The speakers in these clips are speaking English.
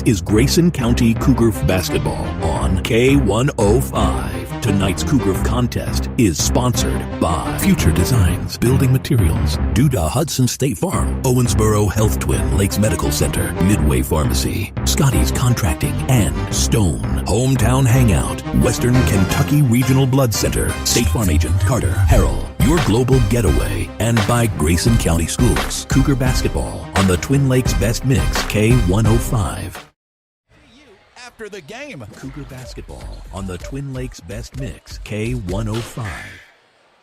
is Grayson County Cougar basketball on K105. Tonight's Cougar contest is sponsored by Future Designs Building Materials, Duda Hudson State Farm, Owensboro Health Twin Lakes Medical Center, Midway Pharmacy, Scotty's Contracting, and Stone. Hometown Hangout, Western Kentucky Regional Blood Center, State Farm Agent Carter Harrell, Your Global Getaway, and by Grayson County Schools. Cougar basketball on the Twin Lakes Best Mix, K105. After the game. Cougar basketball on the Twin Lakes Best Mix, K105.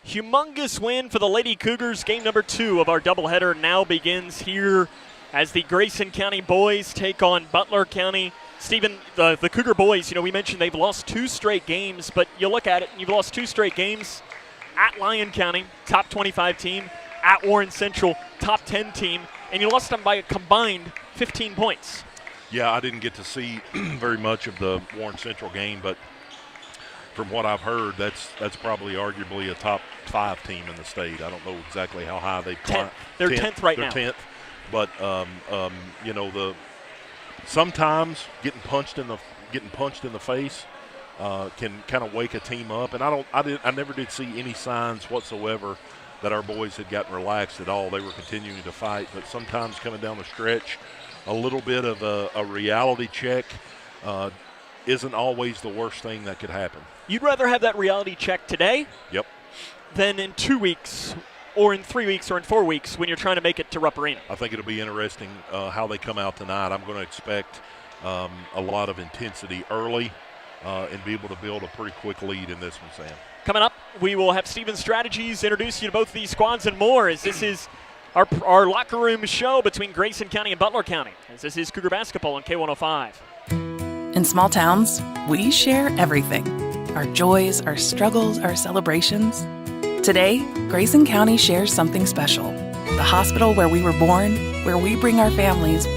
Humongous win for the Lady Cougars. Game number 2 of our doubleheader now begins here as the Grayson County boys take on Butler County. Stephen, the Cougar boys, we mentioned they've lost 2 straight games, but you look at it and you've lost 2 straight games at Lyon County, top 25 team, at Warren Central, top 10 team, and you lost them by a combined 15 points. Yeah, I didn't get to see very much of the Warren Central game, but from what I've heard, that's probably arguably a top 5 team in the state. I don't know exactly how high they climb. They're 10th right now. They're 10th, but sometimes getting punched in the face can kind of wake a team up, and I never did see any signs whatsoever that our boys had gotten relaxed at all. They were continuing to fight, but sometimes coming down the stretch, a little bit of a reality check isn't always the worst thing that could happen. You'd rather have that reality check today? Yep. Than in 2 weeks or in 3 weeks or in 4 weeks when you're trying to make it to Rupp Arena? I think it'll be interesting how they come out tonight. I'm going to expect a lot of intensity early and be able to build a pretty quick lead in this one, Sam. Coming up, we will have Steven Strategies introduce you to both of these squads and more, as this is our locker room show between Grayson County and Butler County, as this is Cougar basketball on K105. In small towns, we share everything. Our joys, our struggles, our celebrations. Today, Grayson County shares something special. The hospital where we were born, where we bring our families,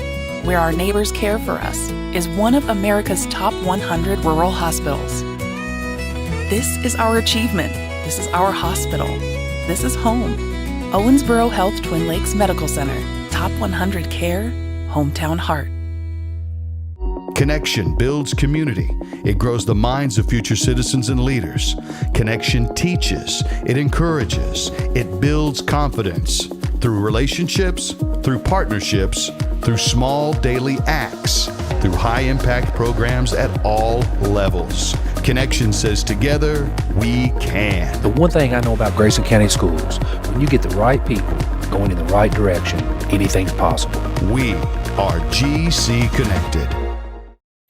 where our neighbors care for us, is one of America's top 100 rural hospitals. This is our achievement. This is our hospital. This is home. Owensboro Health Twin Lakes Medical Center. Top 100 care, hometown heart. Connection builds community. It grows the minds of future citizens and leaders. Connection teaches. It encourages. It builds confidence. Through relationships, through partnerships, through small daily acts, through high-impact programs at all levels. Connection says together, we can. The one thing I know about Grayson County Schools, when you get the right people going in the right direction, anything's possible. We are GC Connected.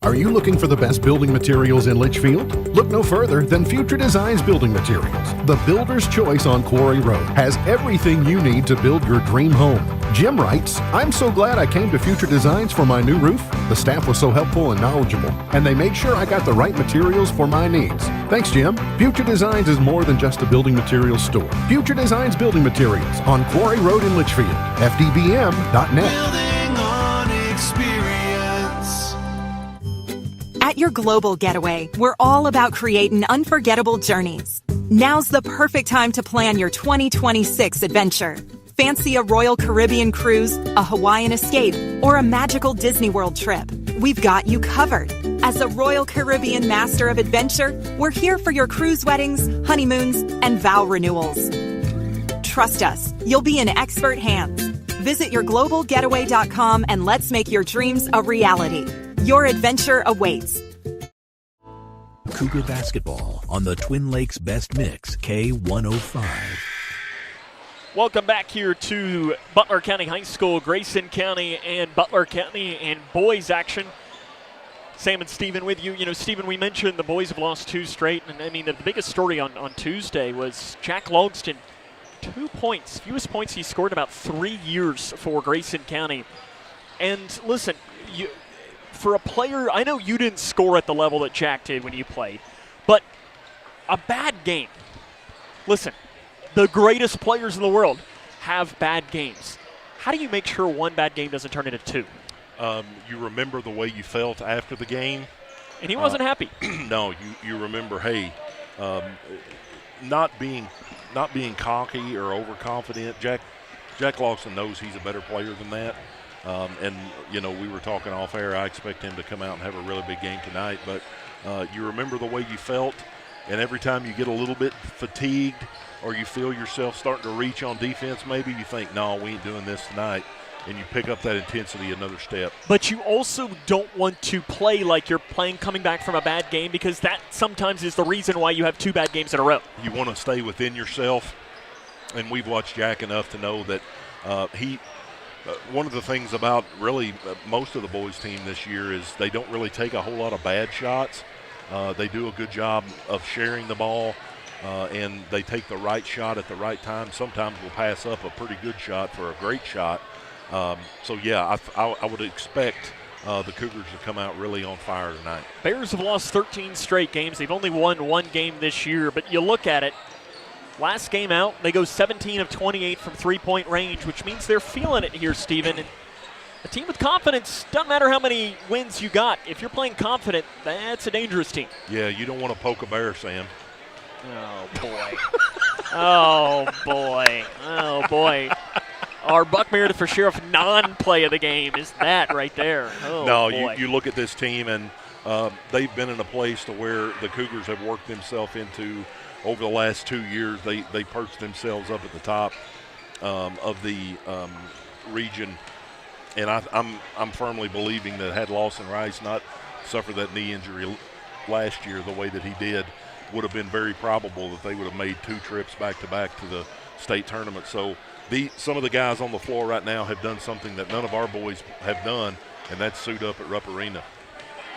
Are you looking for the best building materials in Litchfield? Look no further than Future Designs Building Materials. The builder's choice on Quarry Road has everything you need to build your dream home. Jim writes, "I'm so glad I came to Future Designs for my new roof. The staff was so helpful and knowledgeable, and they made sure I got the right materials for my needs. Thanks, Jim." Future Designs is more than just a building materials store. Future Designs Building Materials on Quarry Road in Litchfield. FDBM.net. Building on experience. At your global getaway, we're all about creating unforgettable journeys. Now's the perfect time to plan your 2026 adventure. Fancy a Royal Caribbean cruise, a Hawaiian escape, or a magical Disney World trip? We've got you covered. As a Royal Caribbean Master of Adventure, we're here for your cruise weddings, honeymoons, and vow renewals. Trust us, you'll be in expert hands. Visit yourglobalgetaway.com and let's make your dreams a reality. Your adventure awaits. Cougar basketball on the Twin Lakes Best Mix, K105. Welcome back here to Butler County High School, Grayson County and Butler County and boys action. Sam and Stephen with you. Stephen, we mentioned the boys have lost 2 straight, and the biggest story on Tuesday was Jack Logston, 2 points, fewest points he scored in about 3 years for Grayson County. And listen, for a player, I know you didn't score at the level that Jack did when you played, but a bad game. Listen, the greatest players in the world have bad games. How do you make sure one bad game doesn't turn into 2? You remember the way you felt after the game. And he wasn't happy. No, you remember, hey, not being cocky or overconfident. Jack Lawson knows he's a better player than that. And, you know, we were talking off air. I expect him to come out and have a really big game tonight. But you remember the way you felt, and every time you get a little bit fatigued or you feel yourself starting to reach on defense, maybe you think, no, we ain't doing this tonight. And you pick up that intensity another step. But you also don't want to play like you're playing coming back from a bad game, because that sometimes is the reason why you have 2 bad games in a row. You want to stay within yourself, and we've watched Jack enough to know that one of the things about really most of the boys' team this year is they don't really take a whole lot of bad shots. They do a good job of sharing the ball, and they take the right shot at the right time. Sometimes we'll pass up a pretty good shot for a great shot. So, yeah, I would expect the Cougars to come out really on fire tonight. Bears have lost 13 straight games. They've only won 1 game this year, but you look at it, last game out, they go 17 of 28 from three-point range, which means they're feeling it here, Steven. And a team with confidence, doesn't matter how many wins you got. If you're playing confident, that's a dangerous team. Yeah, you don't want to poke a bear, Sam. Oh, boy. Oh, boy. Oh, boy. Our Buck Meredith for Sheriff non-play of the game is that right there. Oh, no, boy. you look at this team, and they've been in a place to where the Cougars have worked themselves into over the last 2 years. They perched themselves up at the top of the region, and I'm firmly believing that had Lawson Rice not suffered that knee injury last year the way that he did, would have been very probable that they would have made 2 trips back-to-back to the state tournament. So some of the guys on the floor right now have done something that none of our boys have done, and that's suit up at Rupp Arena.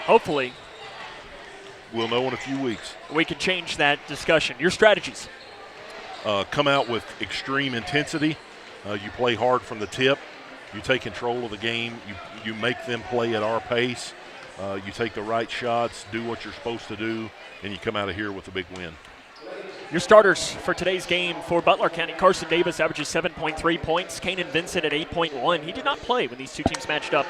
Hopefully. We'll know in a few weeks. We can change that discussion. Your strategies? Come out with extreme intensity. You play hard from the tip. You take control of the game. You make them play at our pace. You take the right shots, do what you're supposed to do, and you come out of here with a big win. Your starters for today's game for Butler County: Carson Davis averages 7.3 points. Kanan Vincent at 8.1. He did not play when these 2 teams matched up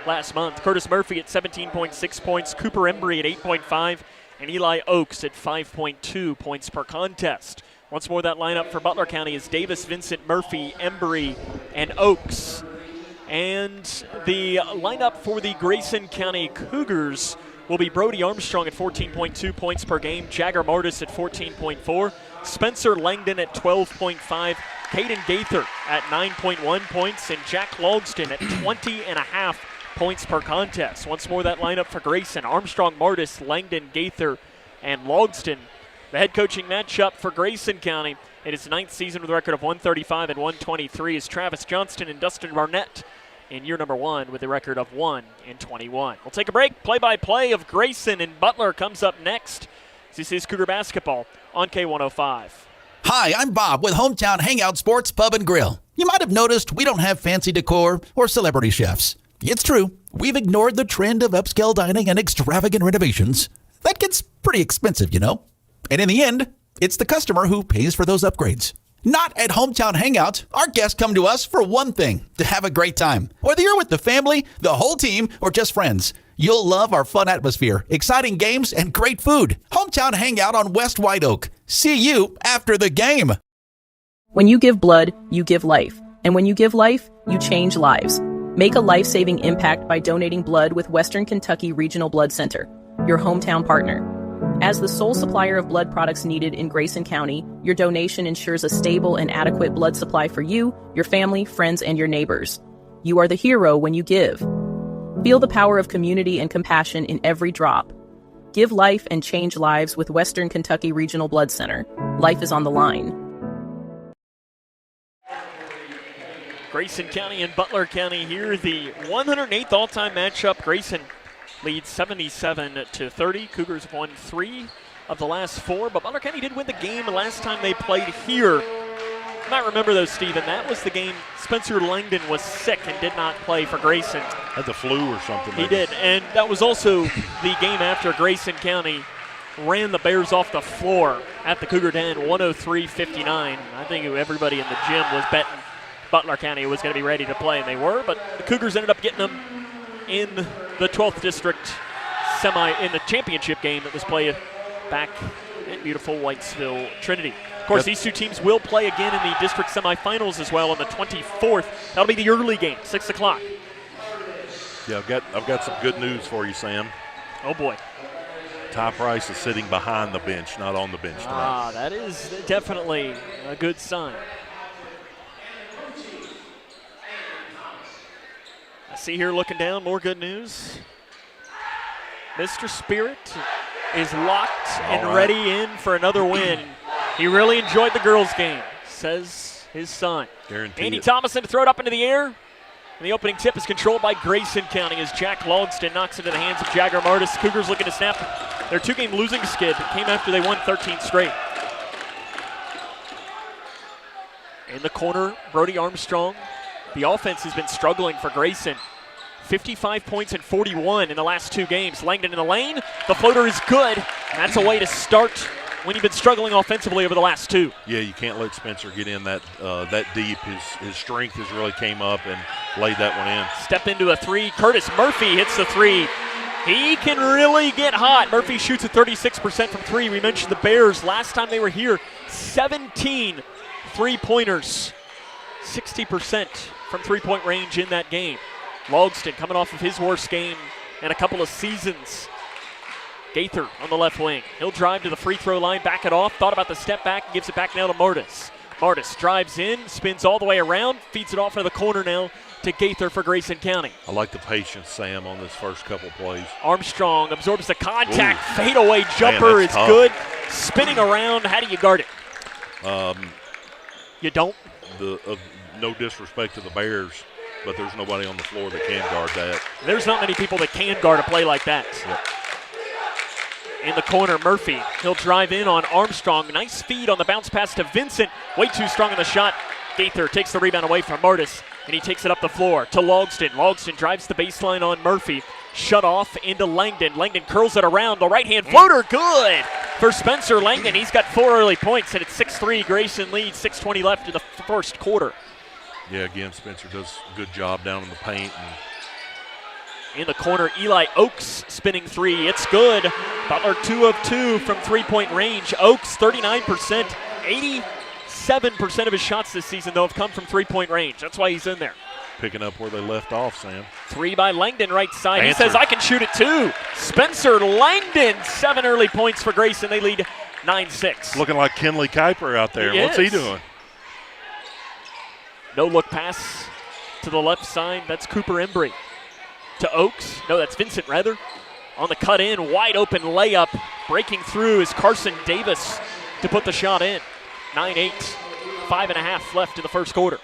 last month. Curtis Murphy at 17.6 points. Cooper Embry at 8.5. And Eli Oakes at 5.2 points per contest. Once more, that lineup for Butler County is Davis, Vincent, Murphy, Embry, and Oakes. And the lineup for the Grayson County Cougars will be Brody Armstrong at 14.2 points per game, Jagger Martis at 14.4, Spencer Langdon at 12.5, Caden Gaither at 9.1 points, and Jack Logston at 20.5 points per contest. Once more, that lineup for Grayson: Armstrong, Martis, Langdon, Gaither, and Logston. The head coaching matchup for Grayson County in its 9th season with a record of 135 and 123 is Travis Johnston and Dustin Barnett in year number 1 with a record of 1-21. We'll take a break. Play-by-play of Grayson and Butler comes up next. This is Cougar Basketball on K105. Hi, I'm Bob with Hometown Hangout Sports Pub and Grill. You might have noticed we don't have fancy decor or celebrity chefs. It's true. We've ignored the trend of upscale dining and extravagant renovations. That gets pretty expensive, you know. And in the end, it's the customer who pays for those upgrades. Not at Hometown Hangout. Our guests come to us for one thing: to have a great time. Whether you're with the family, the whole team, or just friends, you'll love our fun atmosphere, exciting games, and great food. Hometown Hangout on West White Oak. See you after the game. When you give blood, you give life. And when you give life, you change lives. Make a life-saving impact by donating blood with Western Kentucky Regional Blood Center, your hometown partner. As the sole supplier of blood products needed in Grayson County, your donation ensures a stable and adequate blood supply for you, your family, friends, and your neighbors. You are the hero when you give. Feel the power of community and compassion in every drop. Give life and change lives with Western Kentucky Regional Blood Center. Life is on the line. Grayson County and Butler County here, the 108th all-time matchup. Grayson leads 77-30. Cougars have won 3 of the last 4, but Butler County did win the game the last time they played here. You might remember, though, Stephen, that was the game Spencer Langdon was sick and did not play for Grayson. Had the flu or something. He did, and that was also the game after Grayson County ran the Bears off the floor at the Cougar Den, 103-59. I think everybody in the gym was betting Butler County was going to be ready to play, and they were, but the Cougars ended up getting them in the 12th District in the championship game that was played back in beautiful Whitesville Trinity. Of course, these 2 teams will play again in the district semifinals as well on the 24th. That'll be the early game, 6 o'clock. Yeah, I've got some good news for you, Sam. Oh, boy. Ty Price is sitting behind the bench, not on the bench tonight. That is definitely a good sign. I see here looking down, more good news. Mr. Spirit is locked and ready in for another win. He really enjoyed the girls' game, says his son. Guaranteed. Andy Thomason to throw it up into the air. And the opening tip is controlled by Grayson County as Jack Logston knocks it into the hands of Jagger Martis. Cougars looking to snap their 2-game losing skid that came after they won 13 straight. In the corner, Brody Armstrong. The offense has been struggling for Grayson. 55 points and 41 in the last 2 games. Langdon in the lane. The floater is good. And that's a way to start when you've been struggling offensively over the last 2. Yeah, you can't let Spencer get in that deep. His strength has really came up and laid that one in. Step into a 3. Curtis Murphy hits the 3. He can really get hot. Murphy shoots at 36% from 3. We mentioned the Bears last time they were here. 17 3-pointers. 60% from 3-point range in that game. Logston coming off of his worst game in a couple of seasons. Gaither on the left wing. He'll drive to the free throw line, back it off, thought about the step back, and gives it back now to Martis. Martis drives in, spins all the way around, feeds it off into the corner now to Gaither for Grayson County. I like the patience, Sam, on this first couple plays. Armstrong absorbs the contact. Fadeaway jumper is good. Spinning around, how do you guard it? You don't? No disrespect to the Bears, but there's nobody on the floor that can guard that. There's not many people that can guard a play like that. Yep. In the corner, Murphy. He'll drive in on Armstrong. Nice feed on the bounce pass to Vincent. Way too strong in the shot. Gaither takes the rebound away from Martis, and he takes it up the floor to Logston. Logston drives the baseline on Murphy. Shut off into Langdon. Langdon curls it around. The right-hand floater, good for Spencer Langdon. He's got 4 early points, and it's 6-3. Grayson leads, 6:20 left in the first quarter. Yeah, again, Spencer does a good job down in the paint. In the corner, Eli Oakes spinning 3. It's good. Butler 2 of 2 from 3-point range. Oakes 39%. 87% of his shots this season, though, have come from 3-point range. That's why he's in there. Picking up where they left off, Sam. 3 by Langdon, right side. He says, I can shoot it too. Spencer Langdon, 7 early points for Grayson. They lead 9-6. Looking like Kenley Kuiper out there. What's he doing? No look pass to the left side. That's Cooper Embry. To Oakes. No, that's Vincent, rather. On the cut in, wide open layup. Breaking through is Carson Davis to put the shot in. 9-8, 5.5 left in the first quarter.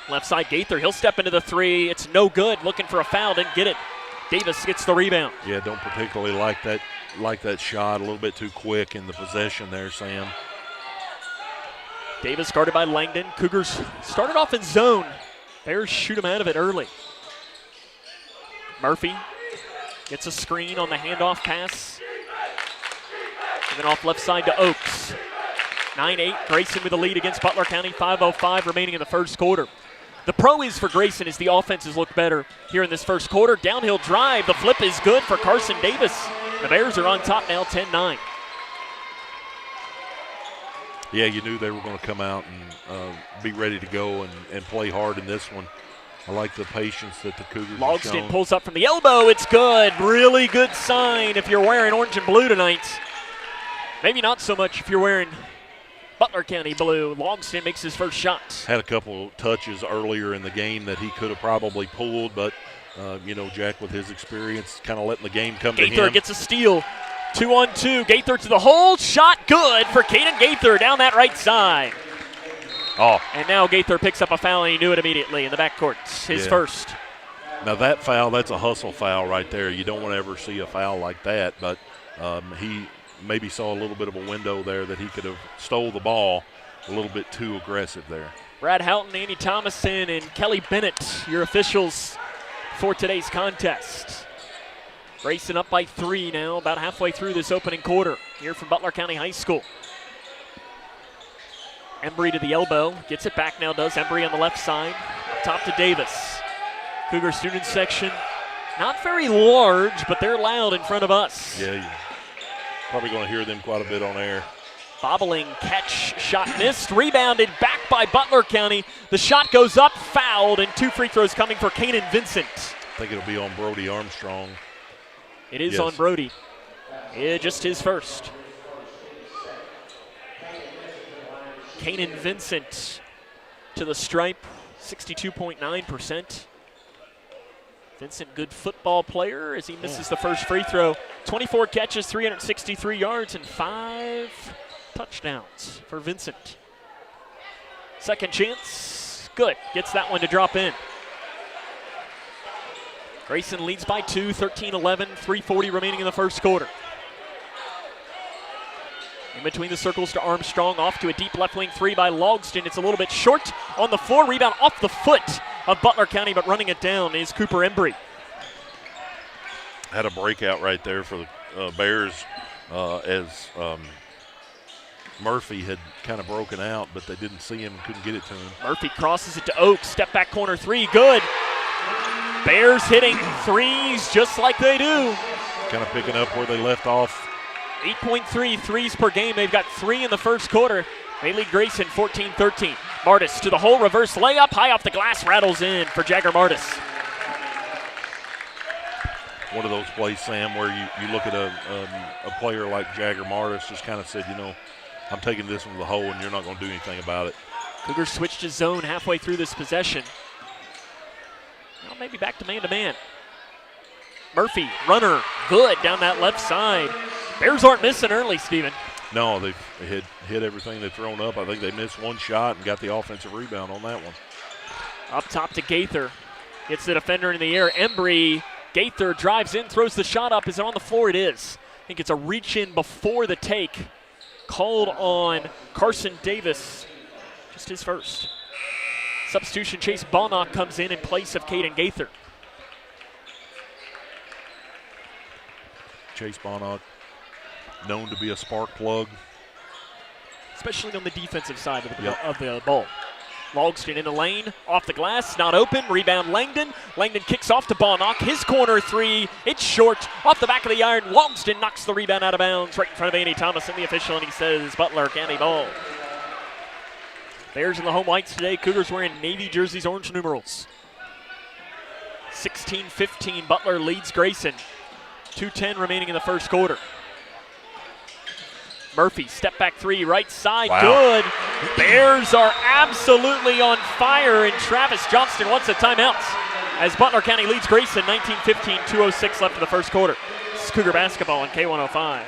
Left side, Gaither. He'll step into the 3. It's no good. Looking for a foul. Didn't get it. Davis gets the rebound. Yeah, don't particularly like that shot. A little bit too quick in the possession there, Sam. Davis guarded by Langdon. Cougars started off in zone. Bears shoot him out of it early. Murphy gets a screen on the handoff pass. And then off left side to Oakes. 9-8, Grayson with the lead against Butler County. 5:05 remaining in the first quarter. The pro is for Grayson as the offenses look better here in this first quarter. Downhill drive. The flip is good for Carson Davis. The Bears are on top now, 10-9. Yeah, you knew they were going to come out and be ready to go and play hard in this one. I like the patience that the Cougars have shown. Logston pulls up from the elbow. It's good. Really good sign if you're wearing orange and blue tonight. Maybe not so much if you're wearing Butler County blue. Logston makes his first shot. Had a couple touches earlier in the game that he could have probably pulled, but, Jack with his experience kind of letting the game come to him. Gaither gets a steal. 2-on-2. Gaither to the hole. Shot good for Caden Gaither down that right side. Oh. And now Gaither picks up a foul, and he knew it immediately in the backcourt. His first. Now that foul, that's a hustle foul right there. You don't want to ever see a foul like that, but he maybe saw a little bit of a window there that he could have stole the ball a little bit too aggressive there. Brad Houghton, Andy Thomason, and Kelly Bennett, your officials for today's contest. Grayson up by 3 now, about halfway through this opening quarter here from Butler County High School. Embry to the elbow, gets it back now, does Embry on the left side. Up top to Davis. Cougar student section, not very large, but they're loud in front of us. Yeah, you're probably going to hear them quite a bit on air. Bobbling catch, shot missed, rebounded back by Butler County. The shot goes up, fouled, and 2 free throws coming for Kanan Vincent. think it'll be on Brody Armstrong. It is on Brody. Just his first. Kanan Vincent to the stripe, 62.9%. Vincent, good football player as he misses the first free throw. 24 catches, 363 yards, and 5 touchdowns for Vincent. Second chance, good. Gets that one to drop in. Grayson leads by 2, 13-11, 3:40 remaining in the first quarter. In between the circles to Armstrong, off to a deep left wing three by Logston. It's a little bit short on the floor. Rebound off the foot of Butler County, but running it down is Cooper Embry. Had a breakout right there for the Bears as Murphy had kind of broken out, but they didn't see him and couldn't get it to him. Murphy crosses it to Oaks. Step back corner three, good. Bears hitting threes just like they do. Kind of picking up where they left off. 8.3 threes per game. They've got 3 in the first quarter. They lead Grayson 14-13. Martis to the hole, reverse layup, high off the glass, rattles in for Jagger Martis. One of those plays, Sam, where you look at a player like Jagger Martis, just kind of said, you know, I'm taking this one to the hole and you're not going to do anything about it. Cougars switched to zone halfway through this possession. Now maybe back to man-to-man. Murphy, runner, good down that left side. Bears aren't missing early, Steven. No, they've hit everything they've thrown up. I think they missed one shot and got the offensive rebound on that one. Up top to Gaither. Gets the defender in the air. Embry, Gaither drives in, throws the shot up. Is it on the floor? It is. I think it's a reach in before the take. Called on Carson Davis. Just his first. Substitution, Chase Bonnock comes in place of Caden Gaither. Chase Bonnock, known to be a spark plug. Especially on the defensive side of the ball. Logston in the lane, off the glass, not open, rebound Langdon. Langdon kicks off to Bonnock, his corner three, it's short, off the back of the iron. Logston knocks the rebound out of bounds right in front of Andy Thomas and the official, and he says Butler County ball. Bears in the home whites today, Cougars wearing navy jerseys, orange numerals. 16-15, Butler leads Grayson. 2:10 remaining in the first quarter. Murphy, step back three, right side, good. Bears are absolutely on fire, and Travis Johnston wants a timeout as Butler County leads Grayson 19-15, 2:06 left in the first quarter. This is Cougar basketball on K105.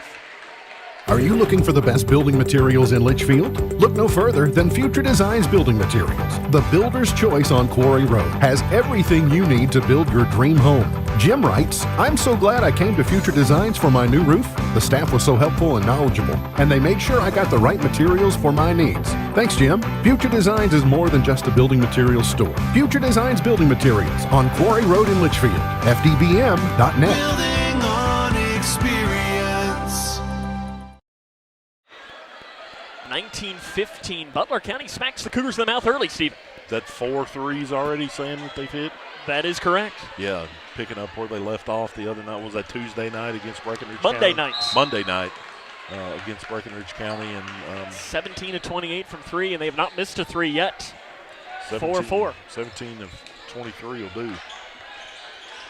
Are you looking for the best building materials in Litchfield? Look no further than Future Designs Building Materials. The builder's choice on Quarry Road has everything you need to build your dream home. Jim writes, I'm so glad I came to Future Designs for my new roof. The staff was so helpful and knowledgeable, and they made sure I got the right materials for my needs. Thanks, Jim. Future Designs is more than just a building materials store. Future Designs Building Materials on Quarry Road in Litchfield. FDBM.net. Building on experience. 19-15, Butler County smacks the Cougars in the mouth early, Steven. Is that 4 threes already, Sam, that they've hit? That is correct. Yeah, picking up where they left off the other night. Was that Tuesday night against Breckenridge Monday County? nights. Monday night against Breckenridge County. And 17 of 28 from three, and they have not missed a three yet. 4-4. 17 of 23 will do.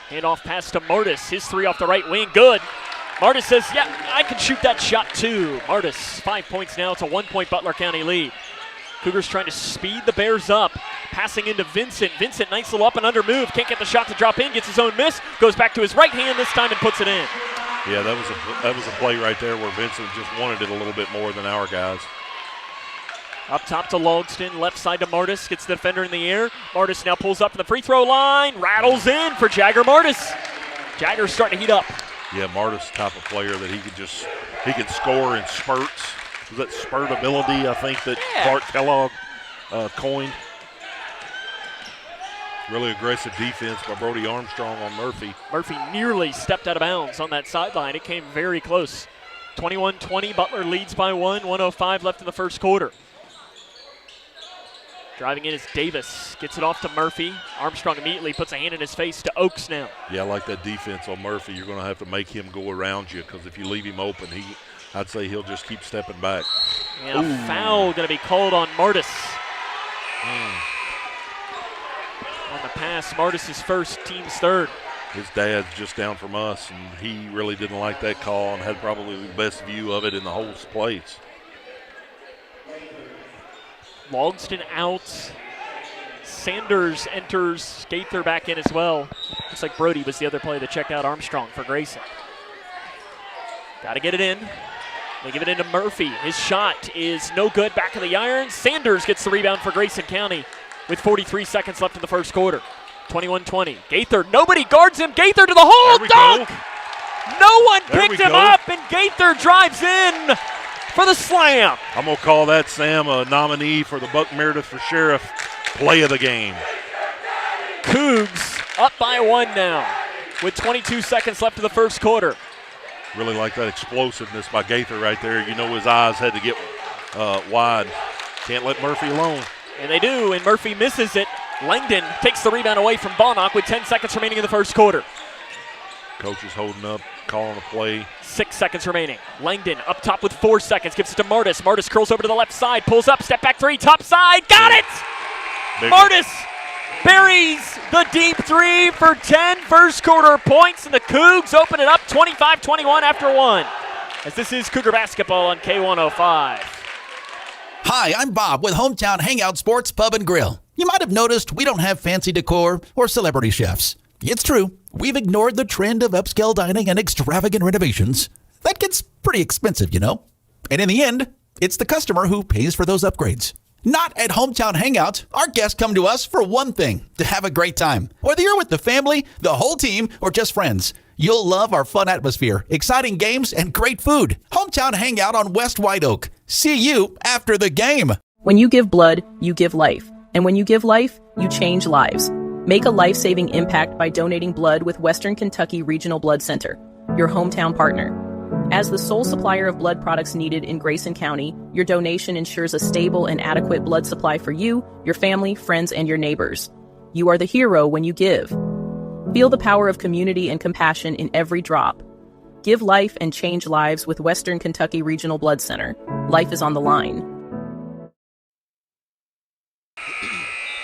Handoff pass to Martis. His three off the right wing. Good. Martis says, yeah, I can shoot that shot too. Martis, 5 points now. It's a 1-point Butler County lead. Cougars trying to speed the Bears up. Passing into Vincent. Vincent, nice little up and under move. Can't get the shot to drop in. Gets his own miss. Goes back to his right hand this time and puts it in. Yeah, that was a play right there where Vincent just wanted it a little bit more than our guys. Up top to Logston, left side to Martis, gets the defender in the air. Martis now pulls up to the free throw line, rattles in for Jagger Martis. Jagger's starting to heat up. Yeah, Martis type of player that he can score in spurts. Was that spurt ability, I think, that Clark Kellogg coined? Really aggressive defense by Brody Armstrong on Murphy. Murphy nearly stepped out of bounds on that sideline. It came very close. 21-20, Butler leads by 1:05 left in the first quarter. Driving in is Davis. Gets it off to Murphy. Armstrong immediately puts a hand in his face to Oaks now. Yeah, I like that defense on Murphy. You're going to have to make him go around you because if you leave him open, I'd say he'll just keep stepping back. And a foul going to be called on Martis. On the pass, Martis' first, team's third. His dad's just down from us, and he really didn't like that call and had probably the best view of it in the whole place. Logston out. Sanders enters. Gaither back in as well. Looks like Brody was the other player that checked out Armstrong for Grayson. Got to get it in. They give it into Murphy. His shot is no good. Back of the iron. Sanders gets the rebound for Grayson County with 43 seconds left in the first quarter. 21-20. Gaither, nobody guards him. Gaither to the hole. Dunk! No one picked him up, and Gaither drives in for the slam. I'm going to call that, Sam, a nominee for the Buck Meredith for Sheriff play of the game. Cougs up by 1 now with 22 seconds left of the first quarter. Really like that explosiveness by Gaither right there. You know his eyes had to get wide. Can't let Murphy alone. And they do, and Murphy misses it. Langdon takes the rebound away from Bonnock with 10 seconds remaining in the first quarter. Coach is holding up, calling a play. 6 seconds remaining. Langdon up top with 4 seconds, gives it to Martis. Martis curls over to the left side, pulls up, step back three, top side, got it! Martis buries the deep three for 10 first quarter points, and the Cougs open it up 25-21 after 1. As this is Cougar basketball on K105. Hi, I'm Bob with Hometown Hangout Sports Pub and Grill. You might have noticed we don't have fancy decor or celebrity chefs. It's true, we've ignored the trend of upscale dining and extravagant renovations. That gets pretty expensive, you know. And in the end, it's the customer who pays for those upgrades. Not at Hometown Hangout. Our guests come to us for one thing, to have a great time. Whether you're with the family, the whole team, or just friends, you'll love our fun atmosphere, exciting games, and great food. Hometown Hangout on West White Oak. See you after the game. When you give blood, you give life. And when you give life, you change lives. Make a life-saving impact by donating blood with Western Kentucky Regional Blood Center, your hometown partner. As the sole supplier of blood products needed in Grayson County, your donation ensures a stable and adequate blood supply for you, your family, friends, and your neighbors. You are the hero when you give. Feel the power of community and compassion in every drop. Give life and change lives with Western Kentucky Regional Blood Center. Life is on the line.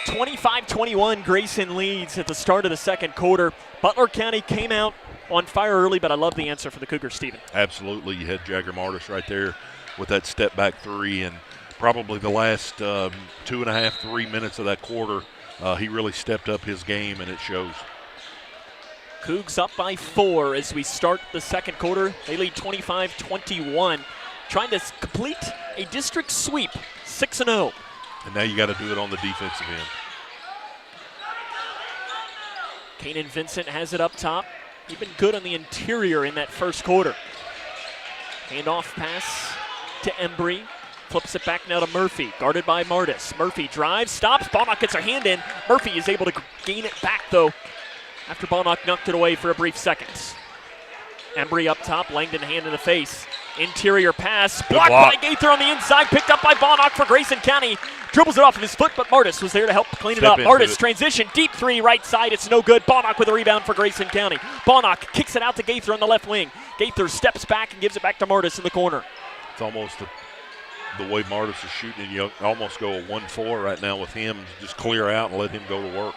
25-21, Grayson leads at the start of the second quarter. Butler County came out on fire early, but I love the answer for the Cougars, Stephen. Absolutely. You had Jagger Martis right there with that step-back three, and probably the last 2.5, 3 minutes of that quarter, he really stepped up his game, and it shows. Cougs up by 4 as we start the second quarter. They lead 25-21, trying to complete a district sweep, 6-0. And now you got to do it on the defensive end. Kanan Vincent has it up top. He's been good on the interior in that first quarter. Handoff pass to Embry. Flips it back now to Murphy, guarded by Martis. Murphy drives, stops. Bonnock gets her hand in. Murphy is able to gain it back, though, after Bonnock knocked it away for a brief second. Embry up top, Langdon hand in the face. Interior pass, blocked by Gaither on the inside, picked up by Bonnock for Grayson County. Dribbles it off of his foot, but Martis was there to help clean it up. Martis transition, deep three, right side, it's no good. Bonnock with a rebound for Grayson County. Bonnock kicks it out to Gaither on the left wing. Gaither steps back and gives it back to Martis in the corner. It's almost the way Martis is shooting. You almost go a 1-4 right now with him. Just clear out and let him go to work.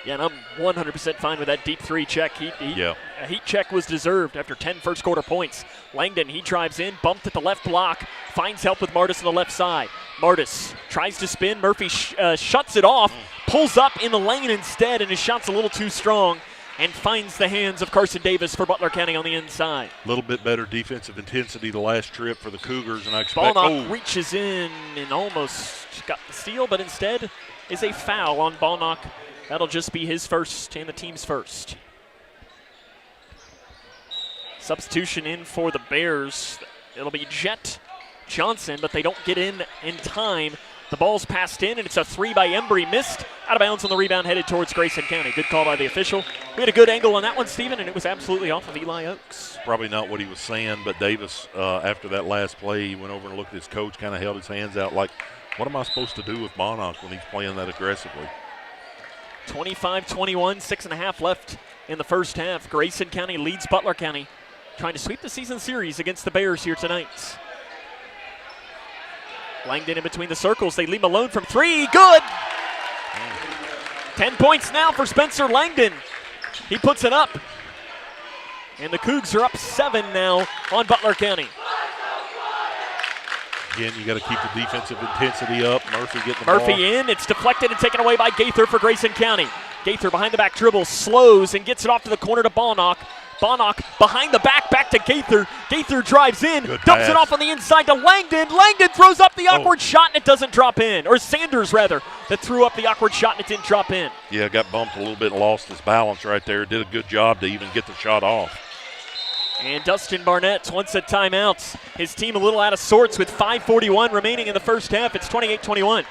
Yeah, and I'm 100% fine with that deep three check. Yeah. A heat check was deserved after 10 first quarter points. Langdon, he drives in, bumped at the left block, finds help with Martis on the left side. Martis tries to spin. Murphy shuts it off, pulls up in the lane instead, and his shot's a little too strong, and finds the hands of Carson Davis for Butler County on the inside. A little bit better defensive intensity the last trip for the Cougars, and I expect. Bonnock reaches in and almost got the steal, but instead is a foul on Bonnock. That'll just be his first and the team's first. Substitution in for the Bears. It'll be Jet Johnson, but they don't get in time. The ball's passed in, and it's a three by Embry. Missed, out of bounds on the rebound, headed towards Grayson County. Good call by the official. We had a good angle on that one, Stephen, and it was absolutely off of Eli Oaks. Probably not what he was saying, but Davis, after that last play, he went over and looked at his coach, kind of held his hands out like, what am I supposed to do with Bonnock when he's playing that aggressively? 25-21, 6.5 left in the first half. Grayson County leads Butler County, trying to sweep the season series against the Bears here tonight. Langdon in between the circles. They leave him alone from three. Good! 10 points now for Spencer Langdon. He puts it up. And the Cougs are up 7 now on Butler County. Again, you got to keep the defensive intensity up. Murphy getting the ball. Murphy in. It's deflected and taken away by Gaither for Grayson County. Gaither behind the back dribble, slows and gets it off to the corner to Bonnock. Bonnock behind the back to Gaither. Gaither drives in, dumps it off on the inside to Langdon. Langdon throws up the awkward shot and it doesn't drop in. Or Sanders, rather, that threw up the awkward shot and it didn't drop in. Yeah, got bumped a little bit and lost his balance right there. Did a good job to even get the shot off. And Dustin Barnett wants a timeout. His team a little out of sorts with 5:41 remaining in the first half. It's 28-21.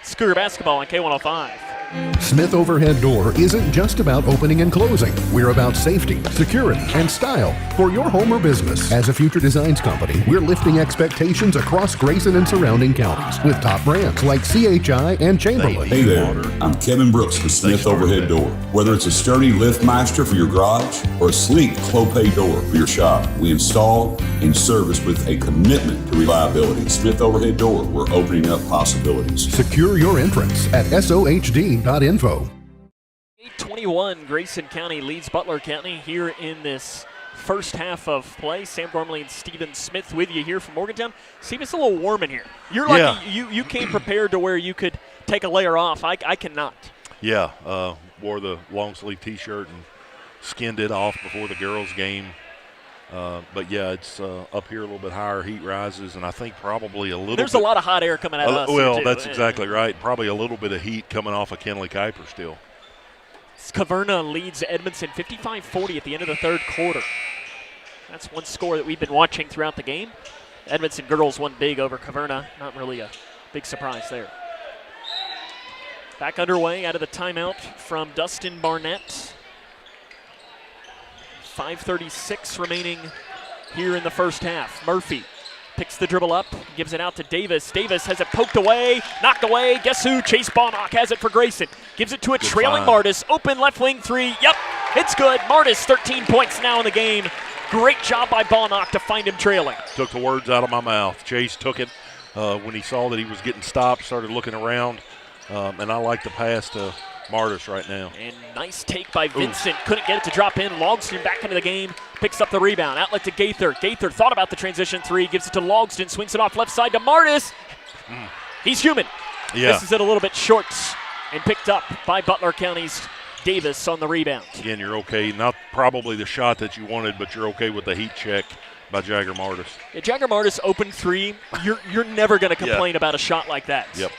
It's Cougar basketball on K105. Smith Overhead Door isn't just about opening and closing. We're about safety, security, and style for your home or business. As a Future Designs company, we're lifting expectations across Grayson and surrounding counties with top brands like CHI and Chamberlain. Hey there, I'm Kevin Brooks with Smith Overhead Door. Whether it's a sturdy LiftMeister for your garage or a sleek Clopay door for your shop, we install and service with a commitment to reliability. Smith Overhead Door, we're opening up possibilities. Secure your entrance at SOHD.info. 8-21, Grayson County leads Butler County here in this first half of play. Sam Gormley and Stephen Smith with you here from Morgantown. Steve, it's a little warm in here. You're lucky you came prepared to where you could take a layer off. I cannot. Yeah, wore the long sleeve T-shirt and skinned it off before the girls' game. But yeah, it's up here a little bit higher. Heat rises, and I think probably a little. There's a lot of hot air coming at us. Well, that's exactly right. Probably a little bit of heat coming off of Kenley Kuiper still. Caverna leads Edmondson 55-40 at the end of the third quarter. That's one score that we've been watching throughout the game. Edmondson girls won big over Caverna. Not really a big surprise there. Back underway out of the timeout from Dustin Barnett. 5:36 remaining here in the first half. Murphy picks the dribble up, gives it out to Davis. Davis has it poked away, knocked away. Guess who? Chase Bonnock has it for Grayson. Gives it to a trailing Martis. Open left wing three. Yep, it's good. Martis 13 points now in the game. Great job by Bonnock to find him trailing. Took the words out of my mouth. Chase took it when he saw that he was getting stopped, started looking around, and I like the pass to Martis right now. And nice take by Vincent. Couldn't get it to drop in. Logston back into the game. Picks up the rebound. Outlet to Gaither. Gaither thought about the transition three. Gives it to Logston. Swings it off left side to Martis. He's human. Yeah. Misses it a little bit short. And picked up by Butler County's Davis on the rebound. Again, you're okay. Not probably the shot that you wanted, but you're okay with the heat check by Jagger Martis. Yeah, Jagger Martis open three. You're never going to complain about a shot like that. Yep.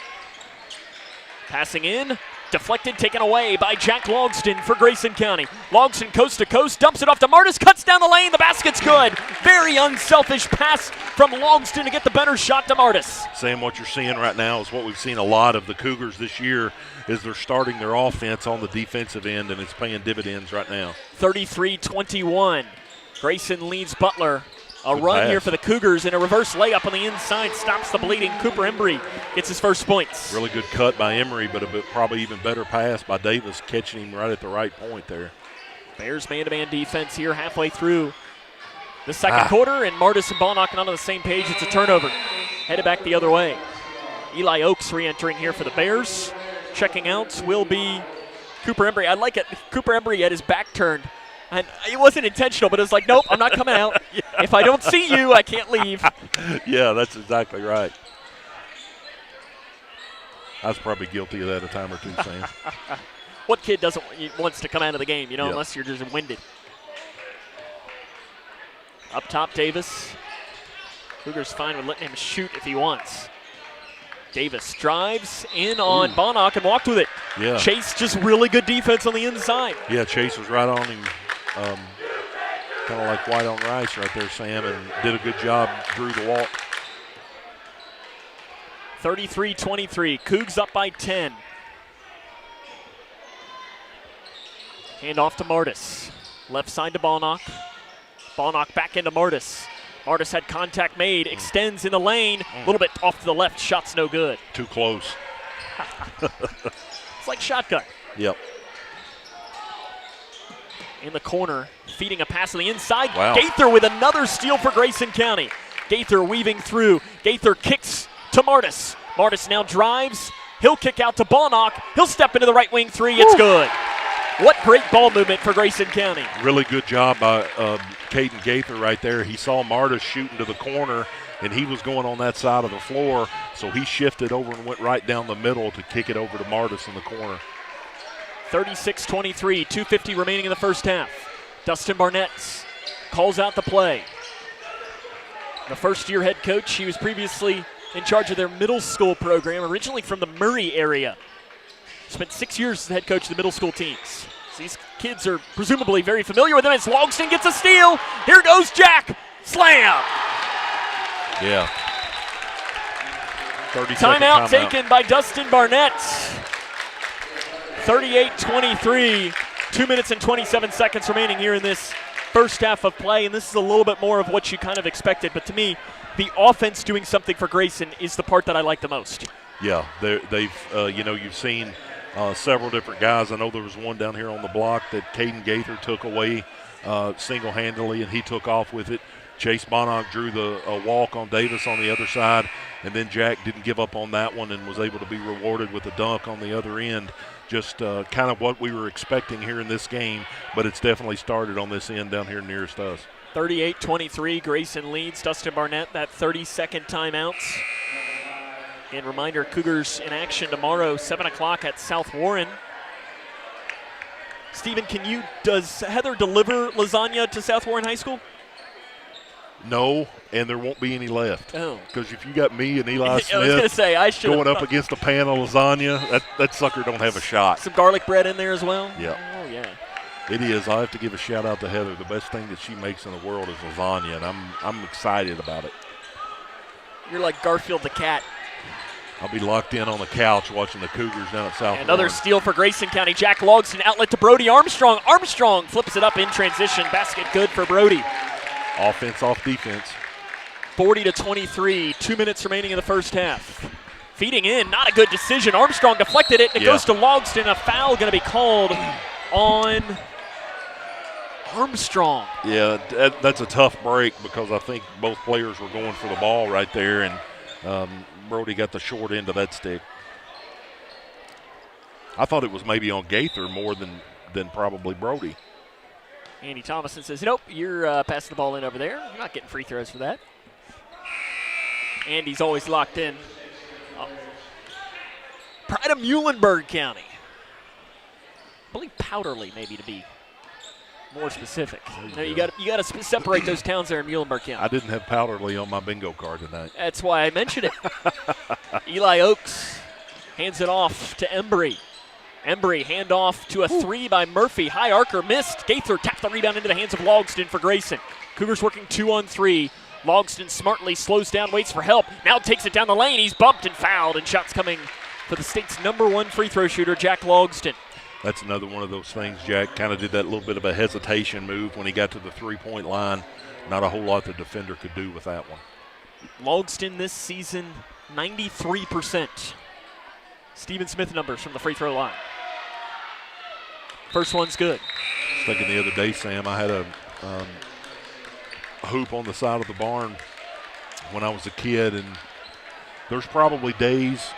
Passing in. Deflected, taken away by Jack Logston for Grayson County. Logston coast to coast, dumps it off to Martis, cuts down the lane, the basket's good. Very unselfish pass from Logston to get the better shot to Martis. Sam, what you're seeing right now is what we've seen a lot of the Cougars this year is they're starting their offense on the defensive end, and it's paying dividends right now. 33-21. Grayson leads Butler. A run here for the Cougars, and a reverse layup on the inside stops the bleeding. Cooper Embry gets his first points. Really good cut by Emery, but probably even better pass by Davis, catching him right at the right point there. Bears man-to-man defense here halfway through the second quarter, and Martis and Bonnock not on the same page. It's a turnover. Headed back the other way. Eli Oaks re-entering here for the Bears. Checking out will be Cooper Embry. I like it. Cooper Embry had his back turned. And it wasn't intentional, but it was like, nope, I'm not coming out. Yeah. If I don't see you, I can't leave. Yeah, that's exactly right. I was probably guilty of that a time or two, Sam. What kid wants to come out of the game, unless you're just winded. Up top, Davis. Cougars fine with letting him shoot if he wants. Davis drives in on Bonnock and walked with it. Yeah. Chase just really good defense on the inside. Yeah, Chase was right on him. Kind of like white on rice right there, Sam, and did a good job, drew the walk. 33-23, Cougs up by 10. Hand off to Martis. Left side to Bonnock. Bonnock back into Martis. Martis had contact made, extends in the lane, a little bit off to the left, shot's no good. Too close. It's like shotgun. Yep. In the corner, feeding a pass on the inside. Wow. Gaither with another steal for Grayson County. Gaither weaving through. Gaither kicks to Martis. Martis now drives. He'll kick out to Bonnock. He'll step into the right wing three. It's good. What great ball movement for Grayson County. Really good job by Caden Gaither right there. He saw Marta shooting to the corner, and he was going on that side of the floor, so he shifted over and went right down the middle to kick it over to Martis in the corner. 36-23, 2:50 remaining in the first half. Dustin Barnett calls out the play. The first-year head coach, he was previously in charge of their middle school program, originally from the Murray area. Spent 6 years as head coach of the middle school teams. So these kids are presumably very familiar with him as Logston gets a steal. Here goes Jack. Slam. Yeah. Timeout taken by Dustin Barnett. 38-23, 2 minutes and 27 seconds remaining here in this first half of play, and this is a little bit more of what you kind of expected. But to me, the offense doing something for Grayson is the part that I like the most. Yeah, they've you've seen several different guys. I know there was one down here on the block that Caden Gaither took away single-handedly, and he took off with it. Chase Bonnock drew the walk on Davis on the other side, and then Jack didn't give up on that one and was able to be rewarded with a dunk on the other end. Just kind of what we were expecting here in this game, but it's definitely started on this end down here nearest us. 38-23, Grayson leads. Dustin Barnett, that 30-second timeout. And reminder, Cougars in action tomorrow, 7 o'clock at South Warren. Stephen, does Heather deliver lasagna to South Warren High School? No, and there won't be any left. Oh. Because if you got me and Eli Smith I was gonna say, I going up against a pan of lasagna, that sucker don't have a shot. Some garlic bread in there as well? Yeah. Oh, yeah. It is. I have to give a shout out to Heather. The best thing that she makes in the world is lasagna, and I'm excited about it. You're like Garfield the cat. I'll be locked in on the couch watching the Cougars down at South Another Warren. steal for Grayson County. Jack Logston, outlet to Brody Armstrong. Armstrong flips it up in transition. Basket good for Brody. Offense off defense. 40-23, 2 minutes remaining in the first half. Feeding in, not a good decision. Armstrong deflected it, and it goes to Logston. A foul going to be called on Armstrong. Yeah, that's a tough break because I think both players were going for the ball right there, and Brody got the short end of that stick. I thought it was maybe on Gaither more than probably Brody. Andy Thomason says, nope, you're passing the ball in over there. You're not getting free throws for that. Andy's always locked in. Pride of Muhlenberg County. I believe Powderly, maybe, to be more specific. No, you got to separate those towns there in Muhlenberg County. I didn't have Powderly on my bingo card tonight. That's why I mentioned it. Eli Oakes hands it off to Embry. Embry handoff to a three by Murphy. High arcer missed. Gaither tapped the rebound into the hands of Logston for Grayson. Cougars working 2-on-3. Logston smartly slows down, waits for help. Now takes it down the lane. He's bumped and fouled, and shots coming for the state's #1 free throw shooter, Jack Logston. That's another one of those things. Jack kind of did that little bit of a hesitation move when he got to the three-point line. Not a whole lot the defender could do with that one. Logston this season, 93%. Stephen Smith numbers from the free throw line. First one's good. I was thinking the other day, Sam, I had a hoop on the side of the barn when I was a kid, and there's probably days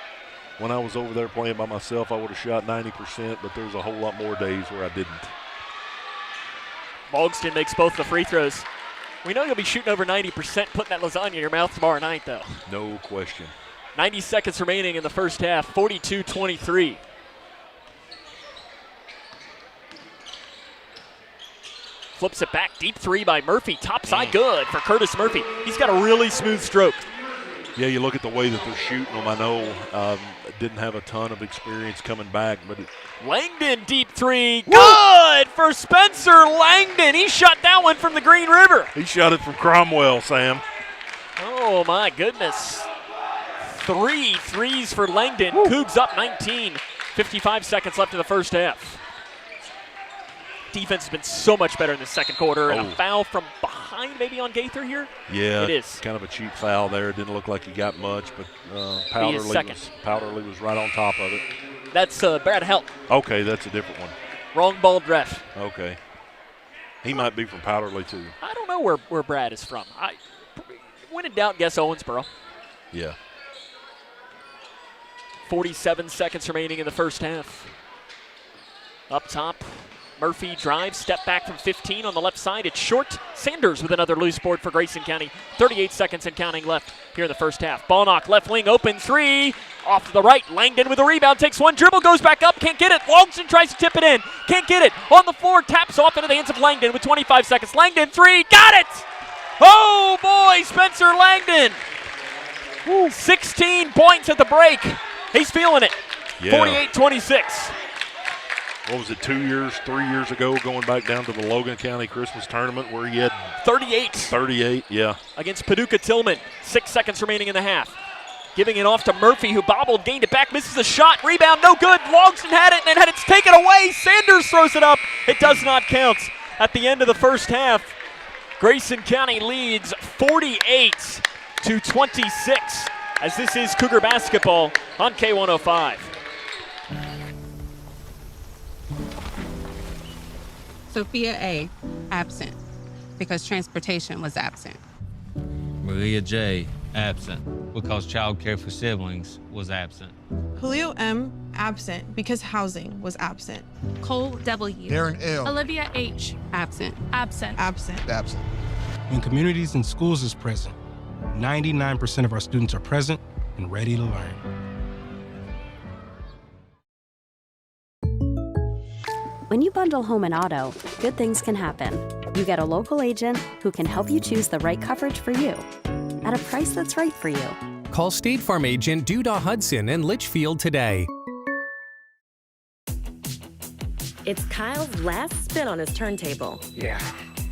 when I was over there playing by myself I would have shot 90%, but there's a whole lot more days where I didn't. Logston makes both the free throws. We know you'll be shooting over 90%, putting that lasagna in your mouth tomorrow night, though. No question. 90 seconds remaining in the first half, 42-23. Flips it back, deep three by Murphy. Top side good for Curtis Murphy. He's got a really smooth stroke. Yeah, you look at the way that they're shooting them. I know didn't have a ton of experience coming back, but Langdon deep three, good for Spencer Langdon. He shot that one from the Green River. He shot it from Cromwell, Sam. Oh my goodness. 3 threes for Langdon. Cougs up 19. 55 seconds left in the first half. Defense has been so much better in the second quarter. And a foul from behind maybe on Gaither here? Yeah, it is. Kind of a cheap foul there. It didn't look like he got much, but Powderly was right on top of it. That's Brad Helt. Okay, that's a different one. Wrong ball ref. Okay. He might be from Powderly too. I don't know where Brad is from. When in doubt, guess Owensboro. Yeah. 47 seconds remaining in the first half. Up top, Murphy drives, step back from 15 on the left side. It's short. Sanders with another loose board for Grayson County. 38 seconds and counting left here in the first half. Ball knock, left wing, open three. Off to the right. Langdon with a rebound, takes one dribble, goes back up, can't get it. Longston tries to tip it in, can't get it. On the floor, taps off into the hands of Langdon with 25 seconds. Langdon, three, got it! Oh boy, Spencer Langdon. 16 points at the break. He's feeling it. Yeah. 48-26. What was it, 3 years ago, going back down to the Logan County Christmas tournament where he had 38, yeah. Against Paducah Tillman. 6 seconds remaining in the half. Giving it off to Murphy, who bobbled, gained it back, misses a shot, rebound, no good. Longston had it, and then had it taken away. Sanders throws it up. It does not count. At the end of the first half, Grayson County leads 48-26, as this is Cougar basketball on K105. Sophia A., absent, because transportation was absent. Maria J., absent, because child care for siblings was absent. Julio M., absent, because housing was absent. Cole W. Darren L. Olivia H. Absent. Absent. Absent. When communities and schools is present, 99% of our students are present and ready to learn. When you bundle home and auto, good things can happen. You get a local agent who can help you choose the right coverage for you at a price that's right for you. Call State Farm agent Duda Hudson in Litchfield today. It's Kyle's last spin on his turntable. Yeah.